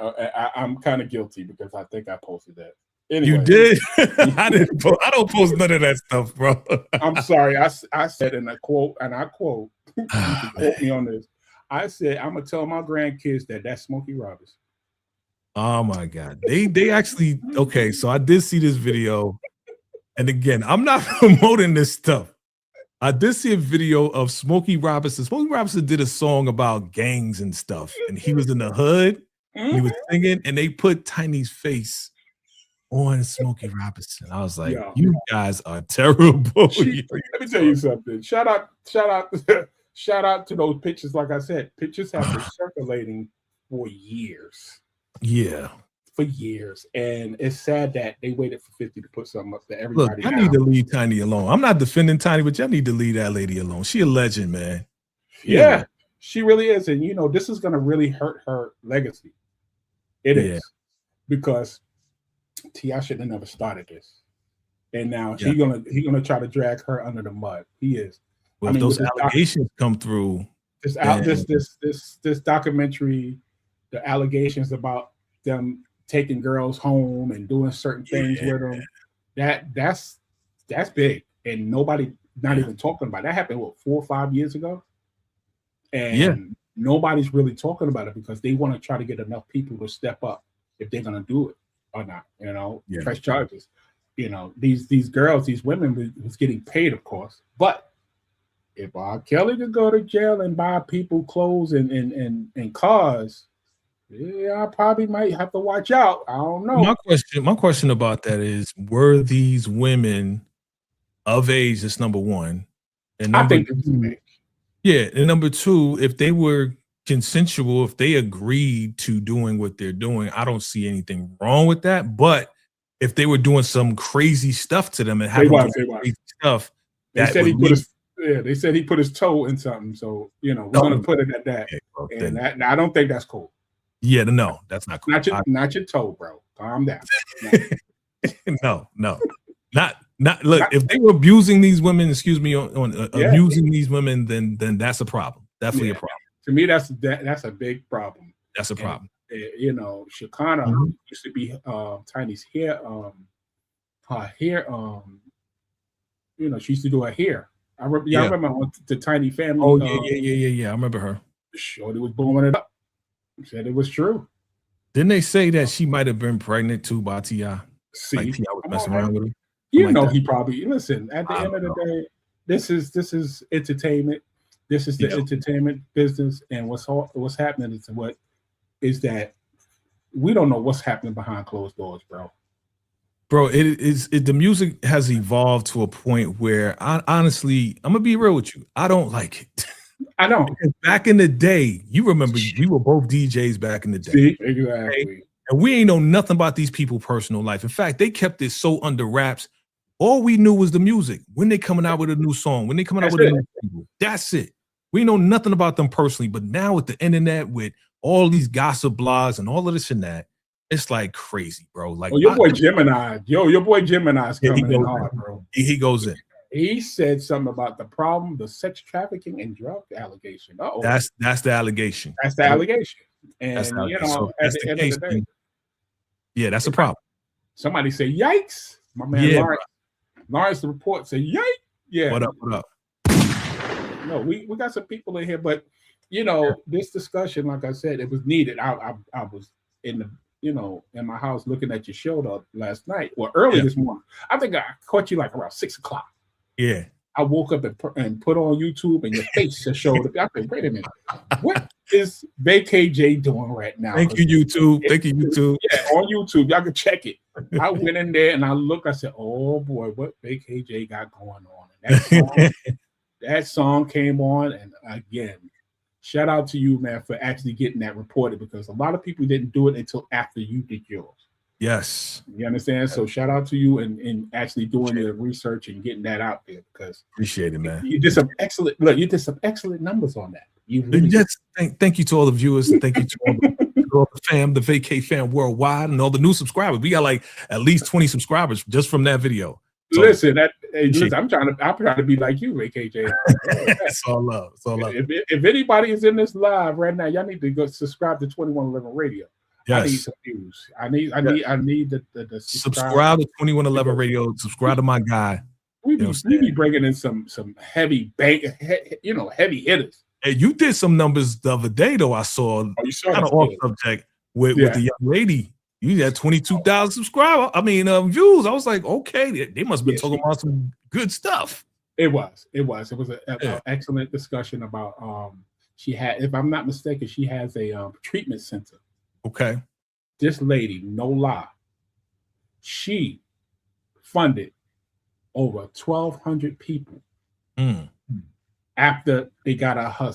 I'm kind of guilty because I think I posted that. Anyway. You did? I don't post none of that stuff, bro. I'm sorry. I said in a quote, and I quote, you can quote me on this. I said, I'm gonna tell my grandkids that's Smokey Robinson. Oh my God. They actually, okay, so I did see this video. And again, I'm not promoting this stuff. I did see a video of Smokey Robinson. Smokey Robinson did a song about gangs and stuff, and he was in the hood. He was singing, and they put Tiny's face on Smokey Robinson. I was like, you guys are terrible. Let me tell you something. Shout out to those pictures. Like I said, pictures have been circulating for years. Yeah. For years. And it's sad that they waited for 50 to put something up that everybody. Look, I need to leave Tiny alone. I'm not defending Tiny, but y'all need to leave that lady alone. She a legend, man. Yeah, she really is. And this is gonna really hurt her legacy. It is. Because T.I. should have never started this. And now he's gonna try to drag her under the mud. He is. Well, if those allegations come through. This documentary, the allegations about them taking girls home and doing certain things with them. That's big, and nobody not even talking about it. That happened 4 or 5 years ago, and nobody's really talking about it because they want to try to get enough people to step up if they're gonna do it or not. Press charges. These girls, these women was getting paid, of course, but if R. Kelly could go to jail and buy people clothes and cars, I probably might have to watch out. I don't know. My question about that is, were these women of age? That's number one. And number two, and number two, if they were consensual, if they agreed to doing what they're doing, I don't see anything wrong with that. But if they were doing some crazy stuff to them and having crazy stuff, they said he put his toe in something. So we're gonna put it at that. And I don't think that's cool. Yeah, no, that's not cool. Not your toe, bro. Calm down. No. Not look, if they were abusing these women, abusing these women, then that's a problem. Definitely a problem. To me, that's a big problem. That's a problem. Shekinah used to be Tiny's hair, her hair, she used to do her hair. I remember the Tiny family. Oh yeah. I remember her. Shorty was blowing it up. Said it was true. Didn't they say that she might have been pregnant too by T.I.? See, like T.I. was messing around with her. He probably listen. At the end of the day, this is entertainment. This is the entertainment business, and what's happening is that we don't know what's happening behind closed doors, bro. Bro, the music has evolved to a point where honestly, I'm gonna be real with you. I don't like it. I don't. Because back in the day, you remember we were both DJs back in the day. See, exactly. Okay? And we ain't know nothing about these people's personal life. In fact, they kept it so under wraps. All we knew was the music. When they coming out with a new song, when they coming out with a new single. That's it. We know nothing about them personally. But now with the internet, with all these gossip blogs and all of this and that, it's like crazy, bro. Like your boy Gemini's coming in hard, bro. He goes in. He said something about the problem, the sex trafficking and drug allegation. That's the allegation. That's the allegation. And that's at the end of the day, that's a problem. Somebody say, "Yikes!" My man Lawrence, the report said, "Yikes!" Yeah. What up? No, we got some people in here, but this discussion, like I said, it was needed. I was in my house looking at your show last night or early this morning. I think I caught you like around 6 o'clock. Yeah. I woke up and put on YouTube, and your face just showed up. I said, wait a minute. What is VACAY-J doing right now? Thank you, YouTube. Yeah, on YouTube. Y'all can check it. I went in there and I looked. I said, oh, boy, what VACAY-J got going on? And that song came on. And again, shout out to you, man, for actually getting that reported, because a lot of people didn't do it until after you did yours. Yes. You understand? So shout out to you and actually doing the research and getting that out there, because appreciate it, man. You did some excellent numbers on that. Thank you to all the viewers, and thank you to all the fam, the VACAY fam worldwide, and all the new subscribers. We got like at least 20 subscribers just from that video. So, listen, I'm trying to be like you, VACAY-J. It's all love. It's all love. If anybody is in this live right now, y'all need to go subscribe to 2111 Radio. Yes. I need some views. I need the subscribe to 2111 Radio. Subscribe to my guy. We be bringing in some heavy heavy hitters. Hey, you did some numbers the other day though. I saw kind of off subject with the young lady. You had 22,000 subscribers. Views. I was like, okay, they must have been talking about some good stuff. It was an excellent discussion about she had, if I'm not mistaken, she has a treatment center. Okay. This lady, no lie, she funded over 1,200 people after they got her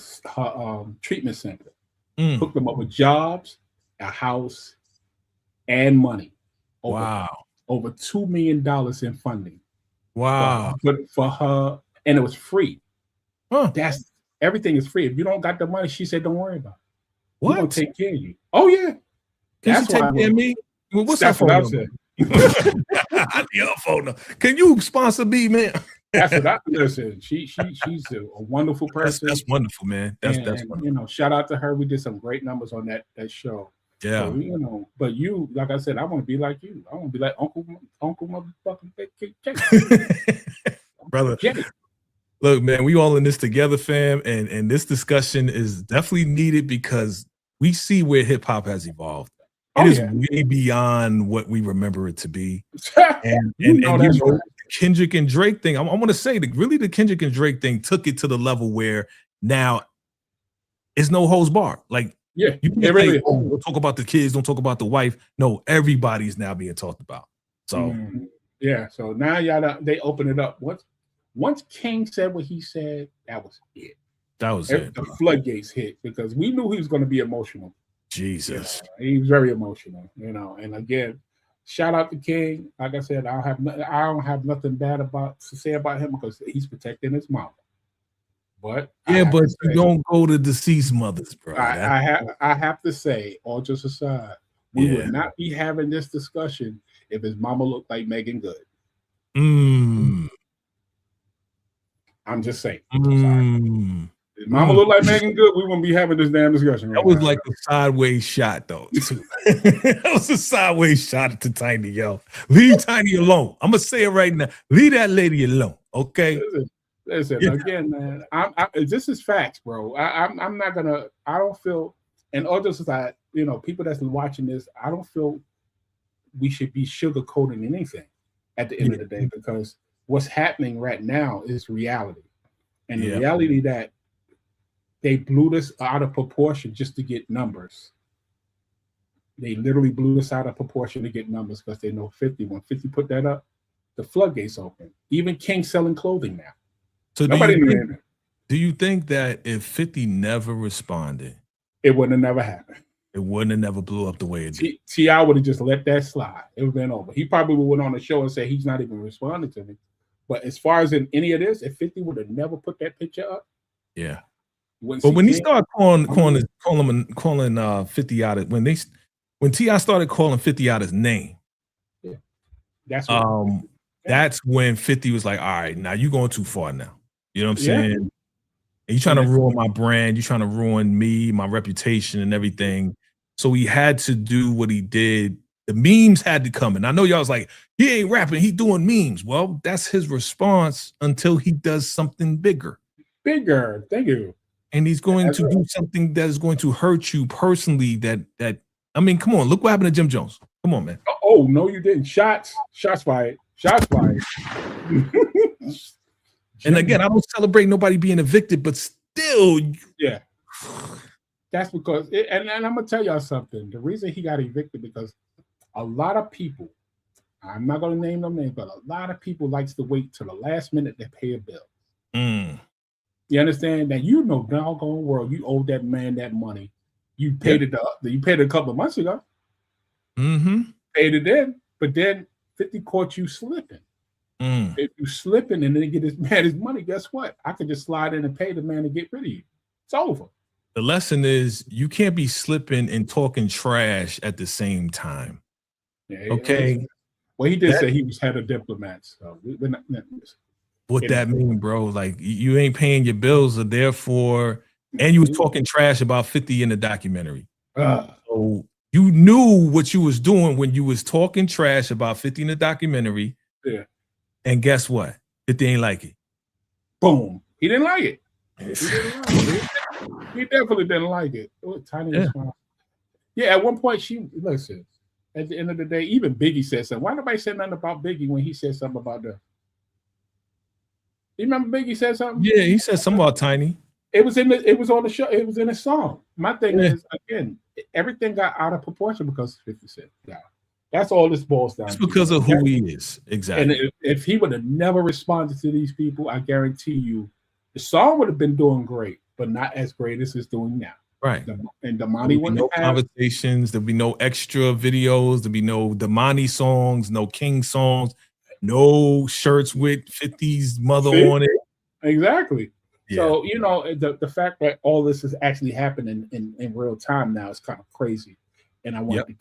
treatment center. Hooked them up with jobs, a house, and money. Over $2 million in funding. Wow. For her, and it was free. Huh. Everything is free. If you don't got the money, she said, don't worry about it. What? We're gonna take care of you. Oh yeah. Can you take care of me? Well, what's her phone number? I need her phone number. Can you sponsor me, man? That's what I listen. She's a wonderful person. That's wonderful, man. That's wonderful. Shout out to her. We did some great numbers on that show. Yeah. So, you know, but you, like I said, I want to be like you. I want to be like Uncle motherfucking Jay. Brother. Jay. Look, man, we all in this together, fam, and this discussion is definitely needed because we see where hip hop has evolved. It is way beyond what we remember it to be. And you know, the Kendrick and Drake thing, I want to say that really the Kendrick and Drake thing took it to the level where now it's no holds barred. Like, you can say, oh, don't talk about the kids, don't talk about the wife. No, everybody's now being talked about. So yeah, so now y'all they open it up. Once King said what he said, that was it. That was it. The floodgates hit because we knew he was going to be emotional. Jesus, you know, he was very emotional, you know. And again, shout out to King. Like I said, I don't have nothing bad to say about him because he's protecting his mom. But but you don't go to deceased mothers, bro. I have to say, all just aside, we would not be having this discussion if his mama looked like Megan Good. I'm just saying. If mama looked like Megan Good, we wouldn't be having this damn discussion. That was like a sideways shot, though. Too. That was a sideways shot to Tiny, yo. Leave Tiny alone. I'm gonna say it right now. Leave that lady alone, okay? Listen, again, man. This is facts, bro. I'm not gonna. I don't feel, and all just aside, you know, people that's watching this, I don't feel we should be sugarcoating anything at the end of the day because what's happening right now is reality, and the reality that they blew this out of proportion just to get numbers. They literally blew this out of proportion to get numbers because they know 50. When 50 put that up, the floodgates open. Even King selling clothing now. So do you think that if 50 never responded, it wouldn't have never happened? It wouldn't have never blew up the way it did. T.I. would have just let that slide. It would have been over. He probably would have went on the show and said he's not even responding to me. But as far as in any of this, if 50 would have never put that picture up, but when he started calling 50 out of when T.I. started calling 50 out his name, that's when 50 was like, all right, now you're going too far now. You know what I'm saying? And you're trying to ruin my brand. You're trying to ruin me, my reputation and everything. So he had to do what he did. The memes had to come. And I know y'all was like, he ain't rapping, he doing memes. Well, that's his response until he does something bigger. Bigger. Thank you. And he's going to do something that is going to hurt you personally. That I mean, come on, look what happened to Jim Jones. Come on, man. Oh, no, you didn't. Shots fired. Shots fired. And again, I don't celebrate nobody being evicted, but still. Yeah. That's because, and I'm going to tell y'all something. The reason he got evicted because a lot of people, I'm not going to name no names, but a lot of people likes to wait till the last minute to pay a bill. You understand that? You know, doggone world, you owe that man that money. You paid it up. You paid it a couple of months ago. Paid it then, but then 50 caught you slipping. If you slipping and then get this man his money, guess what? I could just slide in and pay the man to get rid of you. It's over. The lesson is you can't be slipping and talking trash at the same time. Okay. Well, he did say he was head of diplomats. So we're not what that mean, bro? Like you ain't paying your bills, so therefore, and you was talking trash about 50 in the documentary. So you knew what you was doing when you was talking trash about 50 in the documentary. Yeah. And guess what? 50 ain't like it. Boom. He didn't like it. He definitely didn't like it. Tiny at one point listen, at the end of the day, even Biggie said something. Why nobody said nothing about Biggie when he said something about the? You remember Biggie said something? Yeah, he said something about Tiny. It was on the show. It was in a song. My thing is, again, everything got out of proportion because 50 Cent. Yeah. That's all this boils down to. It's because of who he is. Exactly. And if he would have never responded to these people, I guarantee you the song would have been doing great, but not as great as it's doing now. Right. And Damani wouldn't have conversations. There'll be no extra videos. There'll be no Damani songs, no King songs, no shirts with 50's mother on it. Exactly. Yeah. So, you know, the fact that all this is actually happening in real time now is kind of crazy. And I wanted to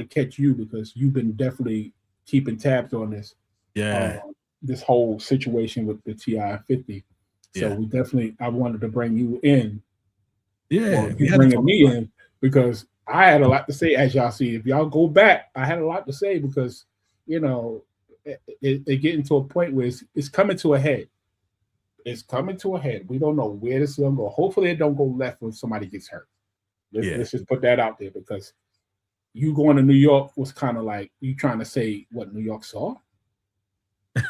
catch you because you've been definitely keeping tabs on this. Yeah. This whole situation with the T.I. 50. So I wanted to bring you in. Yeah. You're bringing me in because I had a lot to say, as y'all see. If y'all go back, I had a lot to say because, you know, it getting to a point where it's coming to a head. It's coming to a head. We don't know where this is going to go. Hopefully, it don't go left when somebody gets hurt. Let's just put that out there because you going to New York was kind of like you trying to say what New York saw.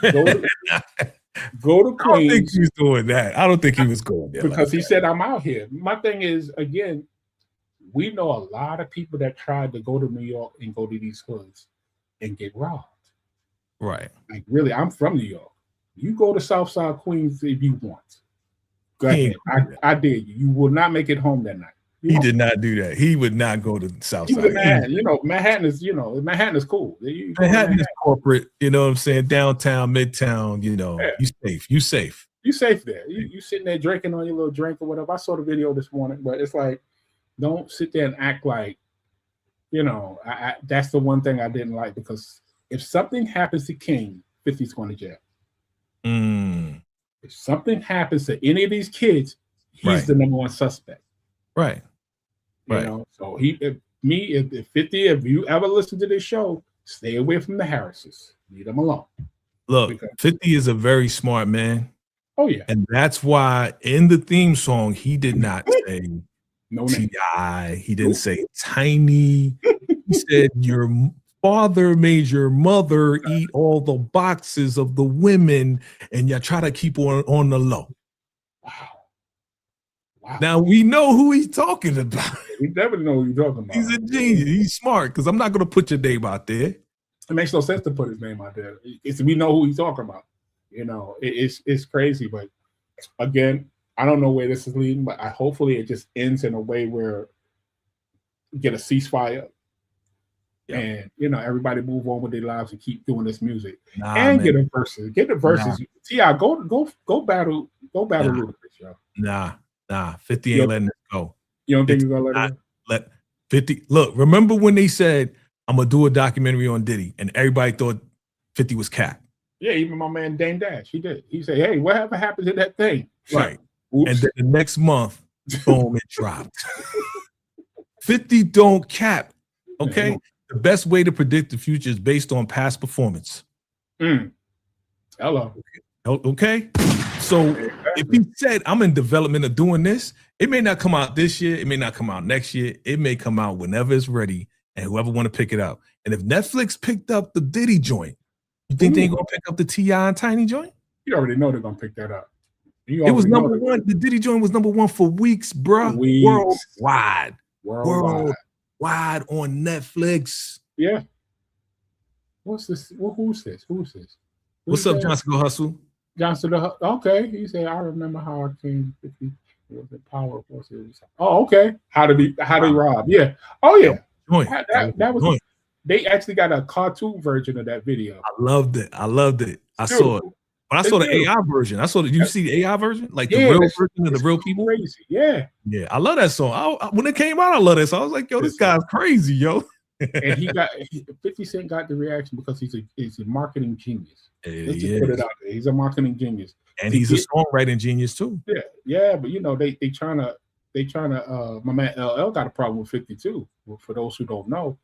Go to Queens. I don't think he was doing that. I don't think he was going there because he said, "I'm out here." My thing is, again, we know a lot of people that tried to go to New York and go to these hoods and get robbed. Right. Like, really, I'm from New York. You go to Southside Queens if you want. Go ahead. I dare you. You will not make it home that night. He did not do that. He would not go to Southside. Manhattan. Manhattan is cool. Manhattan is corporate. You know what I'm saying? Downtown, Midtown. You know, you safe. You safe there. You sitting there drinking on your little drink or whatever. I saw the video this morning, but it's like, don't sit there and act like, that's the one thing I didn't like because if something happens to King, 50's going to jail. If something happens to any of these kids, he's the number one suspect. Right. So if 50, if you ever listen to this show, stay away from the Harrises. Leave them alone. Look, 50 is a very smart man. Oh, yeah. And that's why in the theme song, he did not say T.I. He didn't say Tiny. He said your father made your mother eat all the boxes of the women and you try to keep on the low. Wow. Now we know who he's talking about. We definitely know who he's talking about. He's a genius. He's smart because I'm not going to put your name out there. It makes no sense to put his name out there. We know who he's talking about. It's crazy. But again, I don't know where this is leading, but hopefully it just ends in a way where you get a ceasefire and everybody move on with their lives and keep doing this music get a verses. Get the verses. T.I. go battle Ludacris, yo. Nah, 50 ain't letting it go. You don't think he's gonna let 50 look? Remember when they said I'm gonna do a documentary on Diddy, and everybody thought 50 was cap? Yeah, even my man Dame Dash, he did. He said, "Hey, whatever happened to that thing?" Right. Oops. And then the next month, boom, it dropped. 50 don't cap. Okay. Yeah, the best way to predict the future is based on past performance. Hello. Okay. So if he said I'm in development of doing this, it may not come out this year, it may not come out next year, it may come out whenever it's ready and whoever want to pick it up. And if Netflix picked up the Diddy joint, you think they ain't gonna pick up the T.I. and Tiny joint? You already know they're gonna pick that up. It was number one. The Diddy joint was number one for weeks, bro. Worldwide on Netflix. Yeah. What's this? Who's this? What's up, Johnson Go Hustle? Johnson, okay. He said, I remember how I came 50. Was it Power? Oh, okay. How to rob? Yeah. Oh, yeah. That was. They actually got a cartoon version of that video. I loved it. I saw it. But I saw the AI version. You see the AI version? Like the real version of the real people? Crazy. Yeah. Yeah. I love that song. When it came out, I love that song. I was like, yo, this guy's crazy, yo. And 50 Cent got the reaction because he's a marketing genius. Let's just put it out there. He's a marketing genius. And he's a songwriting genius too. Yeah, but they trying to my man LL got a problem with 50 too. Well, for those who don't know,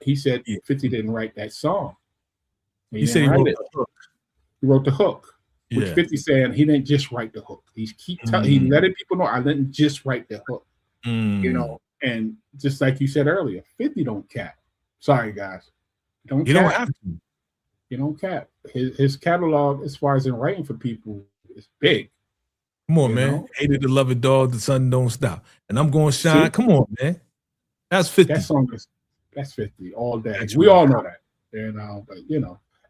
he said 50 didn't write that song. He said he wrote the hook. Which 50 saying he didn't just write the hook. He letting people know I didn't just write the hook. And just like you said earlier, 50 don't cap. Sorry, guys. You don't have to. You don't cap. His catalog, as far as in writing for people, is big. Come on, man. Hated the love it, dog. The sun don't stop. And I'm going to shine. Come on, man. That's 50. That song that's 50 all day. We all know that. But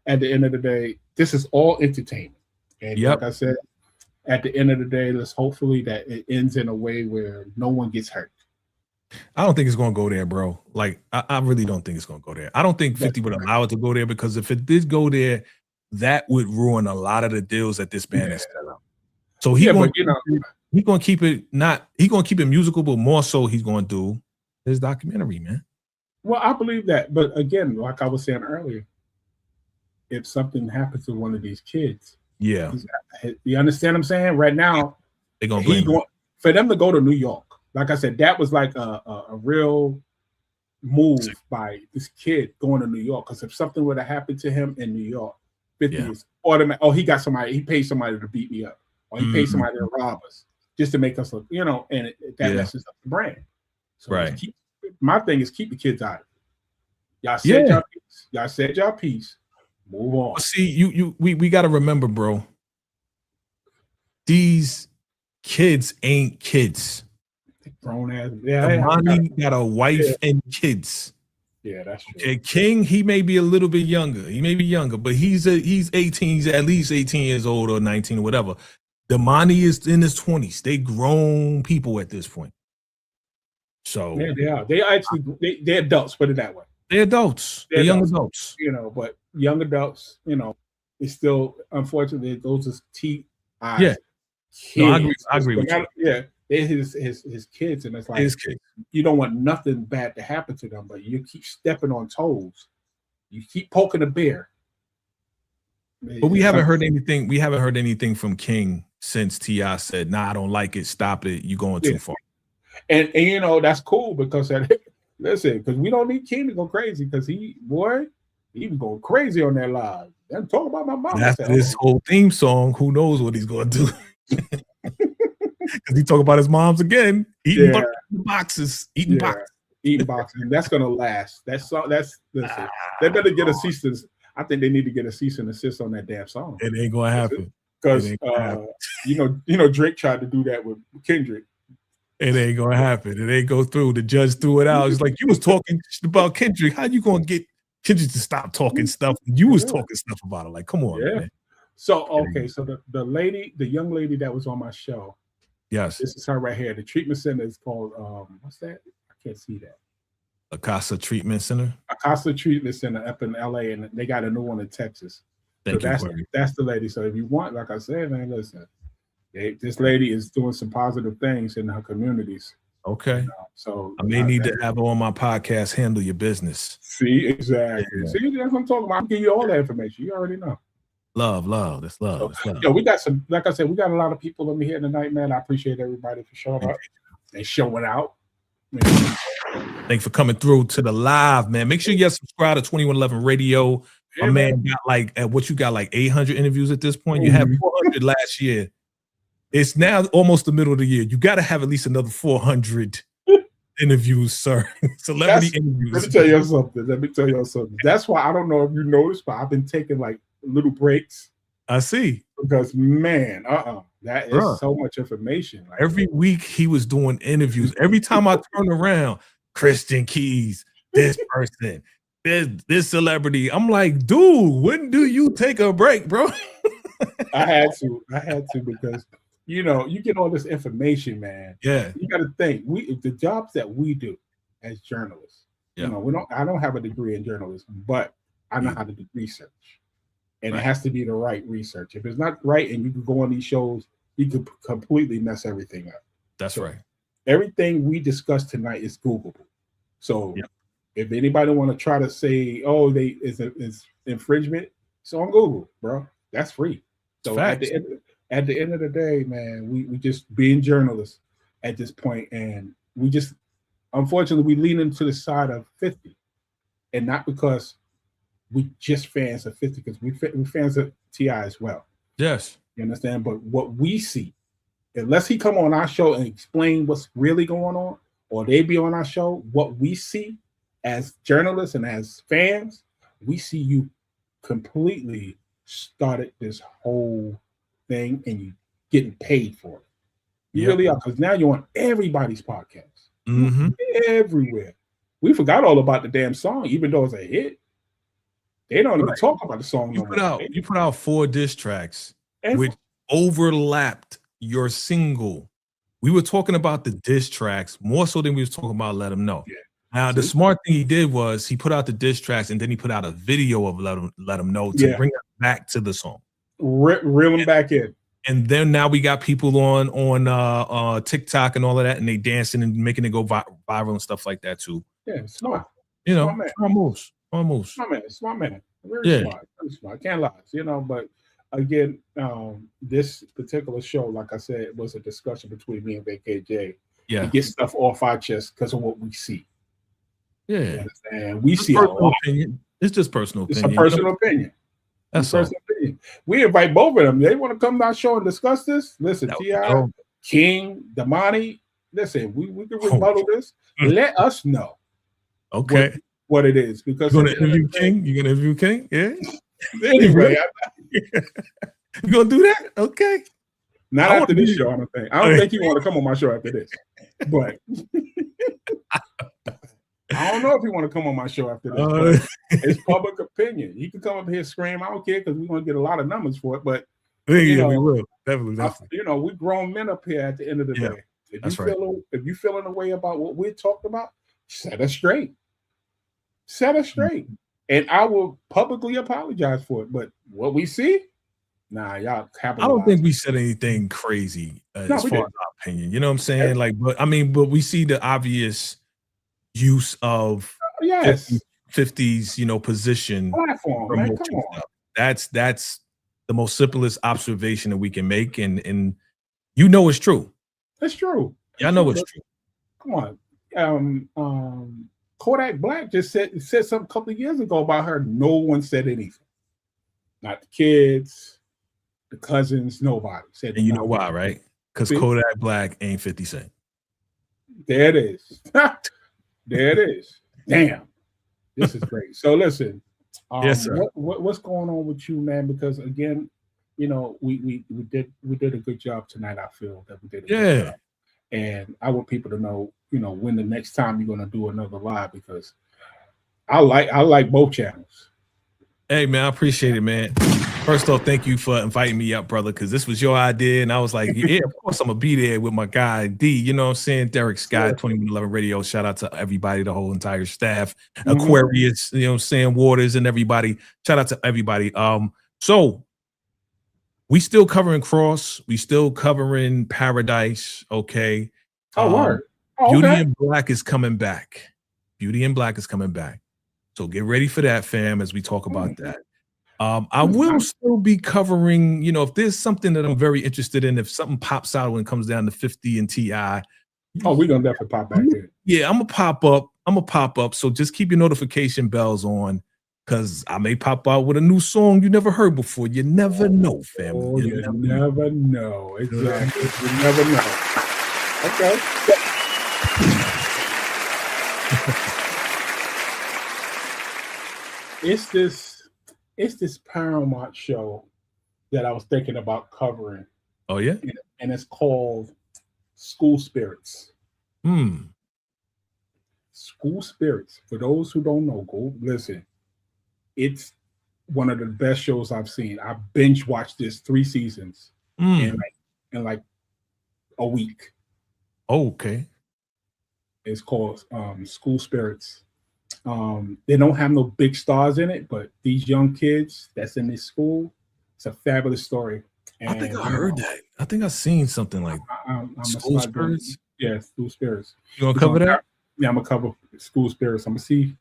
at the end of the day, this is all entertainment. And like I said, at the end of the day, let's hopefully that it ends in a way where no one gets hurt. I don't think it's going to go there, bro. Like, I really don't think it's going to go there. I don't think 50 would allow it to go there because if it did go there, that would ruin a lot of the deals that this band has set up. So he's going to keep it musical, but more so he's going to do his documentary, man. Well, I believe that. But again, like I was saying earlier, if something happens to one of these kids, you understand what I'm saying? Right now, they're going to blame for them to go to New York, like I said, that was like a real move by this kid going to New York. Because if something would have happened to him in New York, 50 is automatic. Oh, he got somebody. He paid somebody to beat me up, or he paid somebody to rob us just to make us look. And that messes up the brand. So my thing is keep the kids out of it. Y'all said y'all piece. Y'all said y'all piece. Move on. See, we got to remember, bro. These kids ain't kids. Grown ass. Money got a wife and kids. Yeah, that's true. Okay, King, he may be a little bit younger. He may be younger, but he's 18. He's at least 18 years old or 19 or whatever. Damani is in his 20s. They grown people at this point. So yeah, they are. They actually they're adults. Put it that way. They're adults. They're young adults. But young adults. It's still unfortunately those are TI's. Yeah. No, I agree with you. Yeah. They're his kids, and it's like his kids. You don't want nothing bad to happen to them, but you keep stepping on toes. You keep poking the bear. But we haven't heard anything. We haven't heard anything from King since T.I. said, "Nah, I don't like it. Stop it. You're going too far." And that's cool because listen, because we don't need King to go crazy because he was going crazy on that live. And talk about my mom. After this whole theme song, who knows what he's going to do? Because he talk about his moms again, eating boxes, eating boxes, and that's gonna last. Listen. They better get a cease and. I think they need to get a cease and desist on that damn song. It ain't gonna happen because Drake tried to do that with Kendrick. It ain't gonna happen. It ain't go through. The judge threw it out. It's like you was talking about Kendrick. How you gonna get Kendrick to stop talking stuff? You was talking stuff about it. Like, come on, man. So the young lady that was on my show. Yes. This is her right here. The treatment center is called what's that? I can't see that. Casa Treatment Center. Casa Treatment Center up in LA, and they got a new one in Texas. That's the lady. So if you want, like I said, man, listen. This lady is doing some positive things in her communities. Okay. So I may need to have her on my podcast, handle your business. See, exactly. Yeah. See, that's what I'm talking about. I'll give you all that information. You already know. Love. That's love. We got some, like I said, we got a lot of people in here tonight, man. I appreciate everybody for showing up and showing out. Thanks for coming through to the live, man. Make sure you subscribe to 2111 Radio. My man got like 800 interviews at this point. You had 400 last year. It's now almost the middle of the year. You got to have at least another 400 interviews, sir. Celebrity interviews. Let me tell you something. That's why I don't know if you noticed, but I've been taking like little breaks. I see. Because man, that is so much information. Like, every week he was doing interviews. Every time I turn around, Christian Keys, this person, this celebrity. I'm like, dude, when do you take a break, bro? I had to because you get all this information, man. Yeah. You got to think. The jobs that we do as journalists, I don't have a degree in journalism, but I know how to do research. And it has to be the right research. If it's not right and you can go on these shows, you could completely mess everything up. That's right. Everything we discussed tonight is Googleable. So if anybody want to try to say, it's infringement, it's on Google, bro. That's free. So at the end of the day, man, we just being journalists at this point, and we just unfortunately we lean into the side of 50, and not because we just fans of 50, because we fans of T.I. as well. Yes. You understand? But what we see, unless he come on our show and explain what's really going on, or they be on our show, what we see as journalists and as fans, we see you completely started this whole thing and you getting paid for it. You really are, because now you're on everybody's podcast. Everywhere. We forgot all about the damn song, even though it's a hit. They don't even talk about the song. You put out 4 diss tracks, which overlapped your single. We were talking about the diss tracks more so than we was talking about Let 'Em Know. Yeah. Now, the smart thing he did was he put out the diss tracks and then he put out a video of Let 'Em Know to bring it back to the song. Reel them back in. And then now we got people on TikTok and all of that, and they dancing and making it go viral and stuff like that too. Yeah, smart. Smart moves. Smart man. Very smart. Can't lie. But again, this particular show, like I said, was a discussion between me and VACAY-J. to get stuff off our chest because of what we see. Yeah, and we see a lot. Opinion. It's just personal opinion. It's a personal opinion. That's personal opinion. We invite both of them. They want to come to our show and discuss this. Listen, T.I., King, Damani. Listen, we can rebuttal this. Let us know. Okay. What it is, because you're gonna interview King. You're gonna interview King. Yeah. Anyway, you gonna do that? Okay. Not after this show, I don't think. I don't think you want to come on my show after this. But I don't know if you want to come on my show after this. It's public opinion. You can come up here and scream. I don't care because we're gonna get a lot of numbers for it. But we will definitely. We grown men up here at the end of the day. If you feeling a way about what we're talking about, set us straight. Set us straight. And I will publicly apologize for it. But what we see, nah, y'all capitalize. I don't think we said anything crazy as far as our opinion. You know what I'm saying? Like, but we see the obvious use of 50s, position platform. Man, come on. That's the most simplest observation that we can make, and it's true. It's true. Yeah, I know it's true. Come on. Kodak Black just said something a couple of years ago about her. No one said anything. Not the kids, the cousins, nobody said. And you know why, right? Because Kodak Black ain't 50 Cent. There it is. There it is. Damn, this is great. So listen, yes, sir. What's going on with you, man? Because again, we did a good job tonight. I feel that we did a good job. And I want people to know, when the next time you're gonna do another live, because I like both channels. Hey man, I appreciate it, man. First off, thank you for inviting me up, brother, because this was your idea. And I was like, yeah, of course I'm gonna be there with my guy D. You know what I'm saying? Derek Scott, 2111 Radio. Shout out to everybody, the whole entire staff, Aquarius, you know what I'm saying, Waters and everybody. Shout out to everybody. So we still covering Cross, we still covering Paradise, okay. Word. Beauty and Black is coming back. Beauty and Black is coming back. So get ready for that, fam, as we talk about that. I will still be covering, if there's something that I'm very interested in, if something pops out when it comes down to 50 and T.I. Oh, we're going to definitely pop back in. Yeah, I'm going to pop up. So just keep your notification bells on, because I may pop out with a new song you never heard before. You never know, fam. You never know. Exactly. You never know. Okay. It's this Paramount show that I was thinking about covering. Oh yeah, and it's called School Spirits. School Spirits. For those who don't know, go listen. It's one of the best shows I've seen. I binge watched this 3 seasons in like a week. Oh, okay. It's called School Spirits. They don't have no big stars in it, but these young kids that's in this school, it's a fabulous story. And, I think I heard that. I think I've seen something like School Spirits. Yeah, School Spirits. You gonna cover that? Yeah, I'm gonna cover School Spirits. I'm gonna see.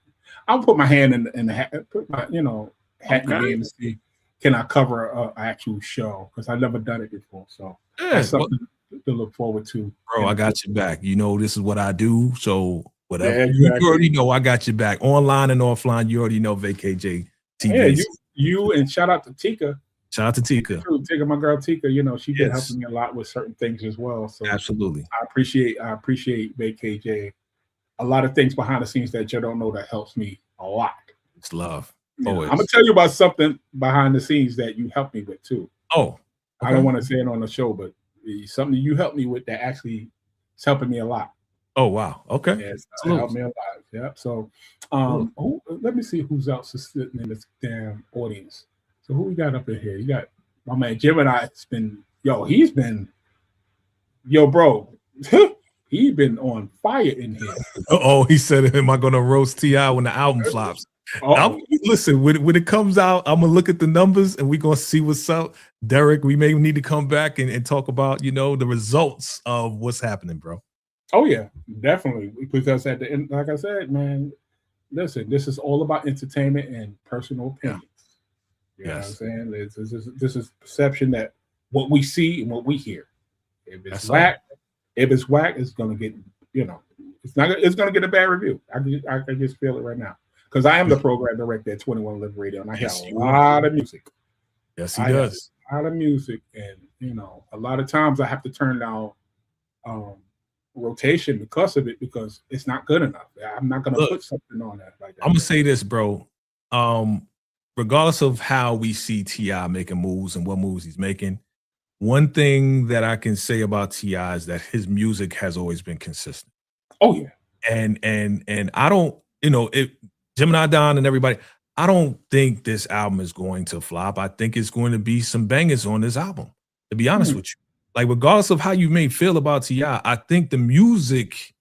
I'll put my hand in the hat, put my hat in the game to see can I cover an actual show, because I've never done it before. So that's something to look forward to. Bro, I got your back. This is what I do. So whatever. You already know I got your back. Online and offline, you already know VACAY-JAYTV. Yeah, you and shout out to Tika. Shout out to Tika. Tika, my girl Tika, she's been helping me a lot with certain things as well. So absolutely. I appreciate VACAY-J. A lot of things behind the scenes that you don't know that helps me a lot. It's love. I'm gonna tell you about something behind the scenes that you helped me with too. Oh, okay. I don't want to say it on the show, but it's something you helped me with that actually is helping me a lot. Oh wow. Okay. Yes, it helped me a lot. Yeah. So let me see who's else is sitting in this damn audience. So who we got up in here? You got my man Gemini. He's been bro. He's been on fire in here. Oh, he said, am I gonna roast T.I. when the album flops? Listen, when it comes out, I'm gonna look at the numbers and we're gonna see what's up. Derek, we may need to come back and talk about the results of what's happening, bro. Oh yeah, definitely. Because at the end, like I said, man, listen, this is all about entertainment and personal opinions. You know what I'm saying? This is perception that what we see and what we hear. If it's whack, If it's whack, it's gonna get, it's not. It's gonna get a bad review. I can just feel it right now because I am the program director at 21 Live Radio, and I have a lot of music. Yes, he does. A lot of music, and a lot of times I have to turn down rotation because of it, because it's not good enough. I'm not gonna put something on that like that. I'm gonna say this, bro. Regardless of how we see T.I. making moves and what moves he's making, one thing that I can say about T.I. is that his music has always been consistent. Oh yeah. And I don't, Gemini Don and everybody, I don't think this album is going to flop. I think it's going to be some bangers on this album, to be honest with you. Like, regardless of how you may feel about T.I., I think the music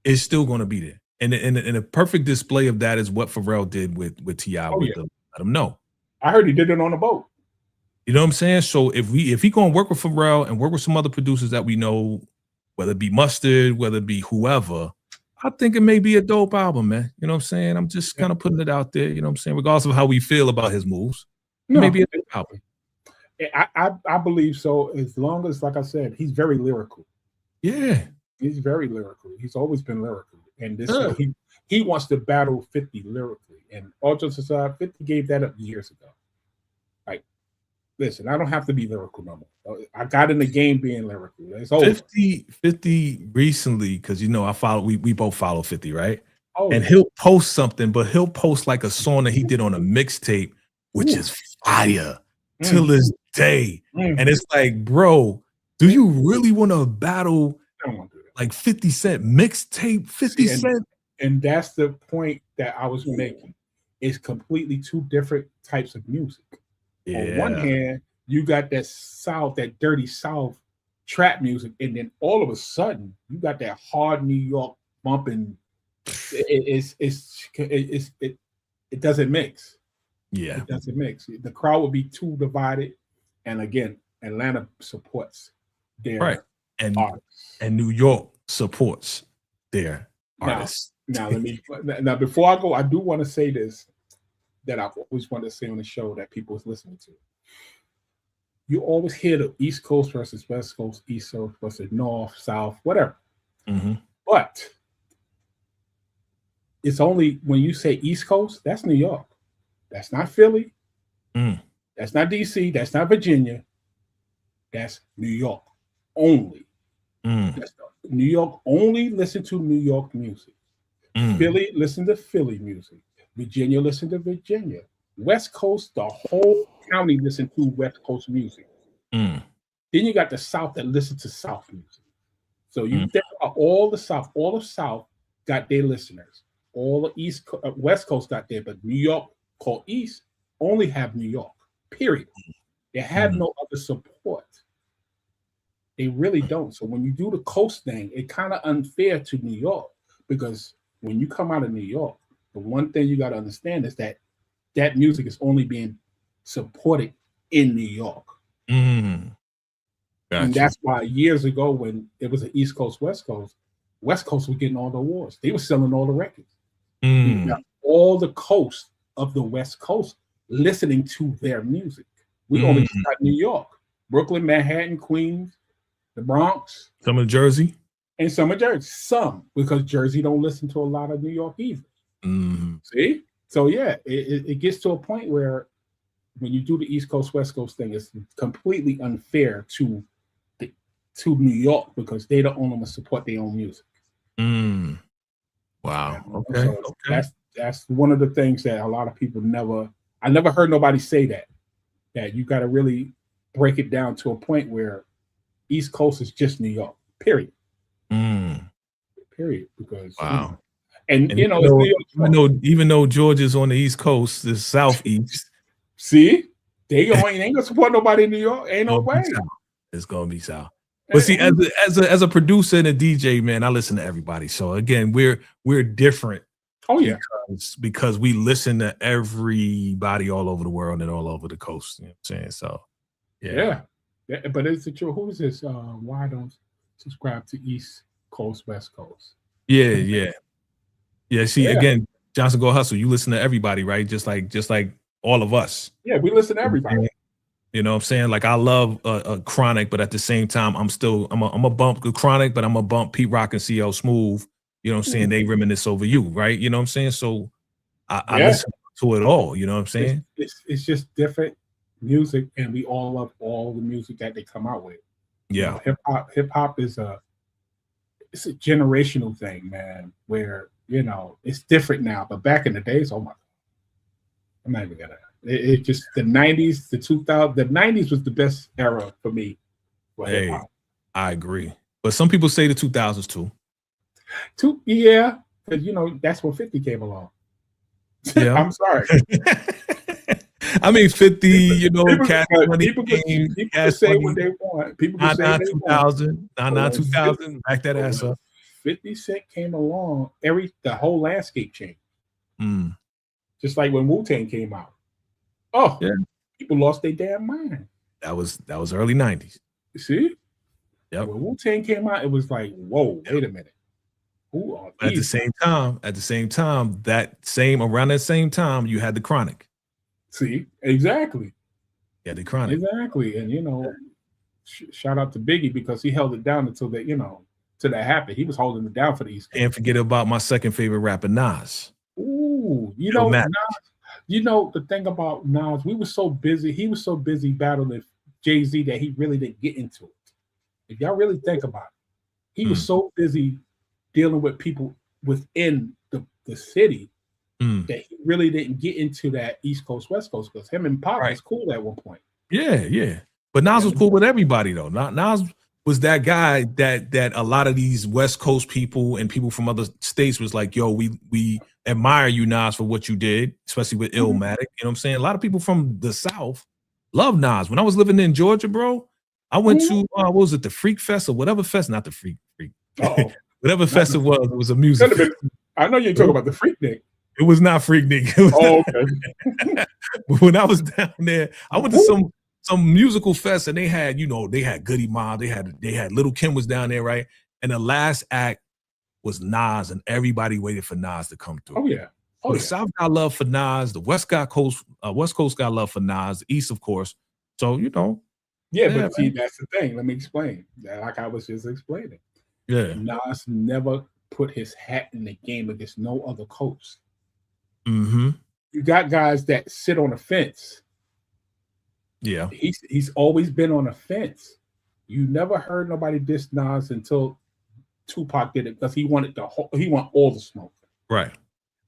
is still going to be there. And a perfect display of that is what Pharrell did with T.I. Let him know. I heard he did it on a boat. You know what I'm saying? So if he gonna work with Pharrell and work with some other producers that we know, whether it be Mustard, whether it be whoever, I think it may be a dope album, man. You know what I'm saying? I'm just kind of putting it out there. You know what I'm saying? Regardless of how we feel about his moves, maybe a dope album. I believe so, as long as, like I said, he's very lyrical. Yeah. He's very lyrical. He's always been lyrical. And this he wants to battle 50 lyrically. And all jokes aside, 50 gave that up years ago. Like, listen, I don't have to be lyrical no more. I got in the game being lyrical. It's over. 50 recently, because I follow, we both follow 50, right? Oh, and he'll post something, but he'll post like a song that he did on a mixtape, which is fire till this day. And it's like, bro, do you really want to battle like 50 Cent mixtape? 50 Cent? And that's the point that I was making. It's completely two different types of music. Yeah. On one hand, you got that South, that dirty South trap music, and then all of a sudden you got that hard New York bumping. It doesn't mix. Yeah, it doesn't mix. The crowd would be too divided. And again, Atlanta supports their artists, and New York supports their artists. Now, before I go, I do want to say this that I've always wanted to say on the show that people is listening to. You always hear the East Coast versus West Coast, East Coast versus North, South, whatever. But it's only when you say East Coast, that's New York. That's not Philly. That's not DC. That's not Virginia. That's New York only. New York only listen to New York music. Philly listen to Philly music. Virginia listen to Virginia. West Coast, the whole county listen to West Coast music. Then you got the South that listen to South music. So you think about all the South got their listeners. All the West Coast got there, but New York, called East, only have New York, period. They have no other support. They really don't. So when you do the coast thing, it's kind of unfair to New York, because when you come out of New York, the one thing you got to understand is that that music is only being supported in New York. Gotcha. And that's why years ago, when it was an East Coast, West Coast was getting all the awards. They were selling all the records. You got all the coast of the West Coast listening to their music. We only got New York, Brooklyn, Manhattan, Queens, the Bronx. Some of Jersey. And some of Jersey. Some, because Jersey don't listen to a lot of New York either. See? So yeah, it gets to a point where when you do the East Coast, West Coast thing, it's completely unfair to New York, because they don't own them to support their own music. Wow. Okay. So that's one of the things that a lot of people I never heard nobody say that you got to really break it down to a point where East Coast is just New York, period. Period. Because and even though Georgia's on the East Coast, the Southeast. See, they ain't gonna support nobody in New York. Ain't no way. It's gonna be South. But see, as a producer and a DJ, man, I listen to everybody. So again, we're different. Oh yeah, because we listen to everybody all over the world and all over the coast. You know what I'm saying? So yeah. But is it true? Who is this? Why don't subscribe to East Coast, West Coast? Yeah. See, again, Johnson Go Hustle. You listen to everybody, right? Just like all of us. Yeah, we listen to everybody. You know what I'm saying? Like I love Chronic, but at the same time, I'm a bump Chronic, but I'm a bump Pete Rock and CL Smooth. You know what I'm saying? They reminisce over you, right? You know what I'm saying? So I listen to it all. You know what I'm saying? It's just different music, and we all love all the music that they come out with. Yeah, hip hop is it's a generational thing, man. Where it's different now, but back in the days, oh my, I'm not even gonna. It just the '90s, the 2000s, the '90s was the best era for me. For hip hop. I agree, but some people say the 2000s too. Yeah, because that's when 50 came along. Yeah, I'm sorry. I mean, 50. People can say what they want. People can say 2000, 2000. Back that ass up. 50 Cent came along. The whole landscape changed. Just like when Wu-Tang came out. Oh, yeah. People lost their damn mind. That was early 90s. You see? Yep. When Wu-Tang came out, it was like, whoa, wait a minute. At the same time, around that same time, you had the Chronic. See, exactly. Yeah, the Chronic. Exactly. And shout out to Biggie because he held it down until that, till that happened. He was holding it down for the East Coast. Can't forget about my second favorite rapper, Nas. Ooh, Nas. The thing about Nas, we were so busy. He was so busy battling Jay-Z that he really didn't get into it. If y'all really think about it, he was so busy dealing with people within the city that he really didn't get into that East Coast, West Coast, because him and Pop was cool at one point. Yeah. But Nas was cool with everybody, though. Nas was that guy that a lot of these West Coast people and people from other states was like, yo, we admire you, Nas, for what you did, especially with Illmatic. You know what I'm saying? A lot of people from the South love Nas. When I was living in Georgia, bro, I went to what was it, the Freak Fest or whatever fest? Not the Freak. Whatever fest it was a music. I know you're talking about the Freak Nick. It was not Freak Nick. Okay. When I was down there, I went to some musical fest and they had Goody Mob, they had Little Kim was down there, right? And the last act was Nas, and everybody waited for Nas to come through. Oh yeah. The South got love for Nas, the West Coast got love for Nas, the East, of course. So but see, that's the thing. Let me explain. Like I was just explaining. Yeah. Nas never put his hat in the game against no other coast. You got guys that sit on a fence. Yeah. He's always been on a fence. You never heard nobody diss Nas until Tupac did it because he wanted all the smoke. Right.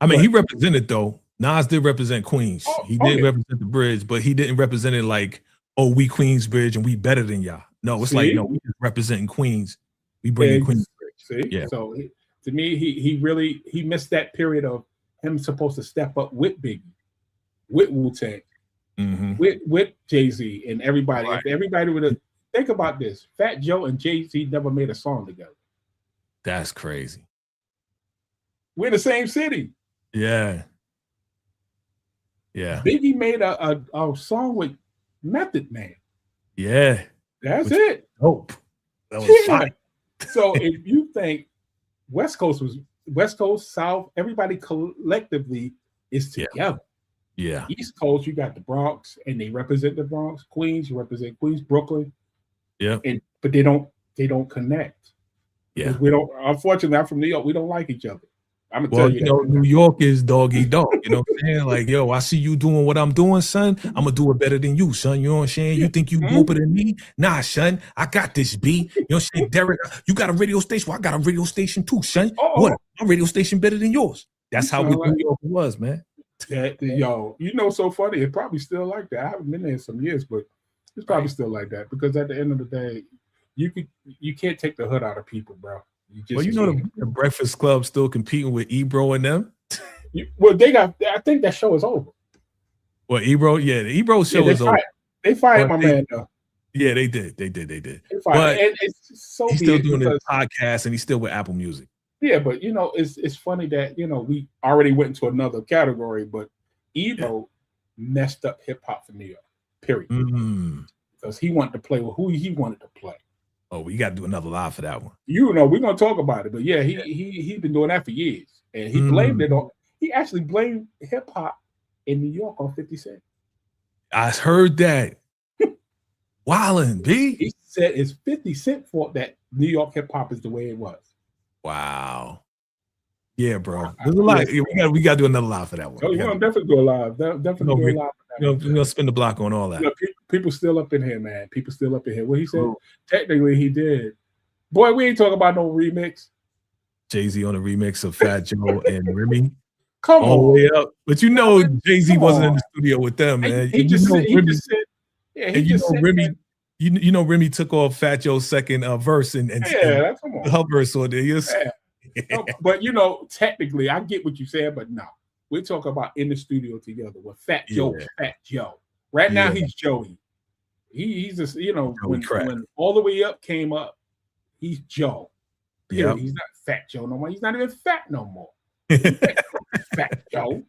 I mean, he represented though. Nas did represent Queens. He did represent the bridge, but he didn't represent it like, oh, we Queens Bridge and we better than y'all. No, it's like, no, we just representing Queens. We bring Queens Bridge. See? Yeah. So to me, he missed that period of him supposed to step up with Biggie, with Wu-Tang, with Jay-Z and everybody. Right. If everybody would have think about this, Fat Joe and Jay-Z never made a song together. That's crazy. We're in the same city. Yeah. Biggie made a song with Method Man. Yeah. That's it. Dope. That was fine. So if you think West Coast, South, everybody collectively is together. Yeah. East Coast, you got the Bronx, and they represent the Bronx. Queens, you represent Queens, Brooklyn. Yeah. But they don't connect. Yeah. We don't. Unfortunately, I'm from New York. We don't like each other. I'm gonna tell you that. New York is dog eat dog. You know what I'm saying? Like, yo, I see you doing what I'm doing, son. I'm gonna do it better than you, son. You know what I'm saying? You think you doper than me? Nah, son. I got this, B. You know what I'm saying? Derek, you got a radio station. Well, I got a radio station too, son. What? My radio station better than yours. That's how New York was, man. Yo, so funny. It probably still like that. I haven't been there in some years, but it's probably still like that because at the end of the day, you can't take the hood out of people, bro. The Breakfast Club still competing with Ebro and them. I think that show is over. Well, Ebro, the Ebro show is over. They fired my man though. Yeah, they did. They but it's so he's still doing his podcast and he's still with Apple Music. Yeah, but it's funny that we already went into another category, but Ebro messed up hip hop for New York. Period. Because he wanted to play with who he wanted to play. Oh, we got to do another live for that one. We're gonna talk about it, but he's been doing that for years, and he blamed it on. He actually blamed hip hop in New York on 50 Cent. I heard that. Wildin', B. He said it's 50 Cent fault that New York hip hop is the way it was. Wow. Yeah, bro. There's a lot. We got to do another live for that one. Oh, we're gonna definitely do a live. Definitely do a live. We're gonna spin the block on all that. You know, people still up in here, man. People still up in here. What he said? Technically, he did. Boy, we ain't talking about no remix. Jay-Z on a remix of Fat Joe and Remy. Come all on. the way up. But you know, Jay-Z wasn't in the studio with them, man. He just said, Remy. You know, Remy took off Fat Joe's second verse and that's come on. Her verse on there. No, but you know, technically, I get what you said, but no, we're talking about in the studio together with Fat Joe. Fat Joe. Right now, he's Joey. He's just, you know, when All the Way Up came up, he's Joe. Yeah, he's not Fat Joe no more. He's not even fat no more. Fat Joe.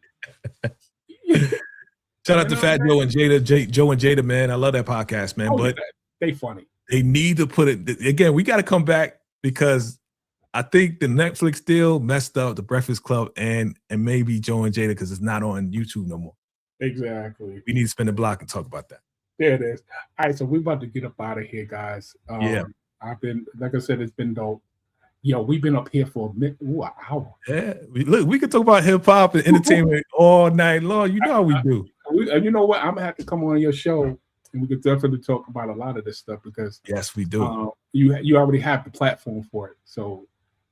Shout out to Fat Joe and Jada, Joe and Jada, man. I love that podcast, man. But they funny. They need to put it again. We got to come back because I think the Netflix deal messed up the Breakfast Club and maybe Joe and Jada because it's not on YouTube no more. Exactly. We need to spin the block and talk about that. There it is. All right, so we're about to get up out of here, guys. I've been, like I said, it's been dope. Yo, we've been up here for an hour. Yeah, we could talk about hip hop and entertainment all night long. You know how we do. You know what? I'm gonna have to come on your show, and we could definitely talk about a lot of this stuff because yes, we do. You already have the platform for it, so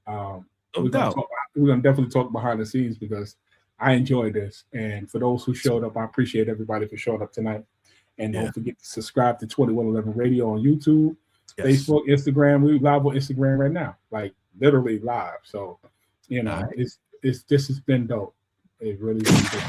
we're gonna definitely talk behind the scenes because I enjoy this. And for those who showed up, I appreciate everybody for showing up tonight. And don't forget to subscribe to 2111 Radio on YouTube, Facebook, Instagram. We live on Instagram right now, like literally live. So, you know, this has been dope. It really is dope.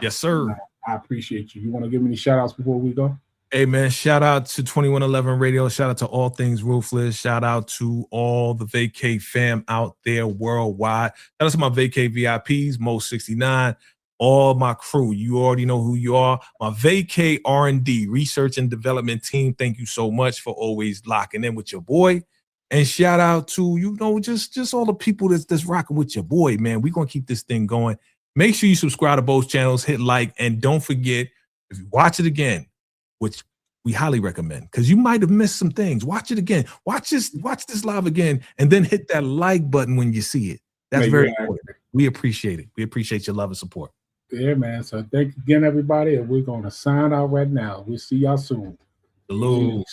Yes, sir. I appreciate you. You want to give me any shout outs before we go? Hey, man, shout out to 2111 Radio. Shout out to All Things Ruthless. Shout out to all the Vacay fam out there worldwide. Shout out to my Vacay VIPs, Mo69, all my crew. You already know who you are. My Vacay R&D, Research and Development team, thank you so much for always locking in with your boy. And shout out to, you know, just all the people that's rocking with your boy, man. We're going to keep this thing going. Make sure you subscribe to both channels, hit like, and don't forget, if you watch it again, which we highly recommend, because you might have missed some things. Watch it again. Watch this live again, and then hit that like button when you see it. That's very important. We appreciate it. We appreciate your love and support. Yeah, man. So thank you again, everybody, and we're going to sign out right now. We'll see y'all soon. Salute.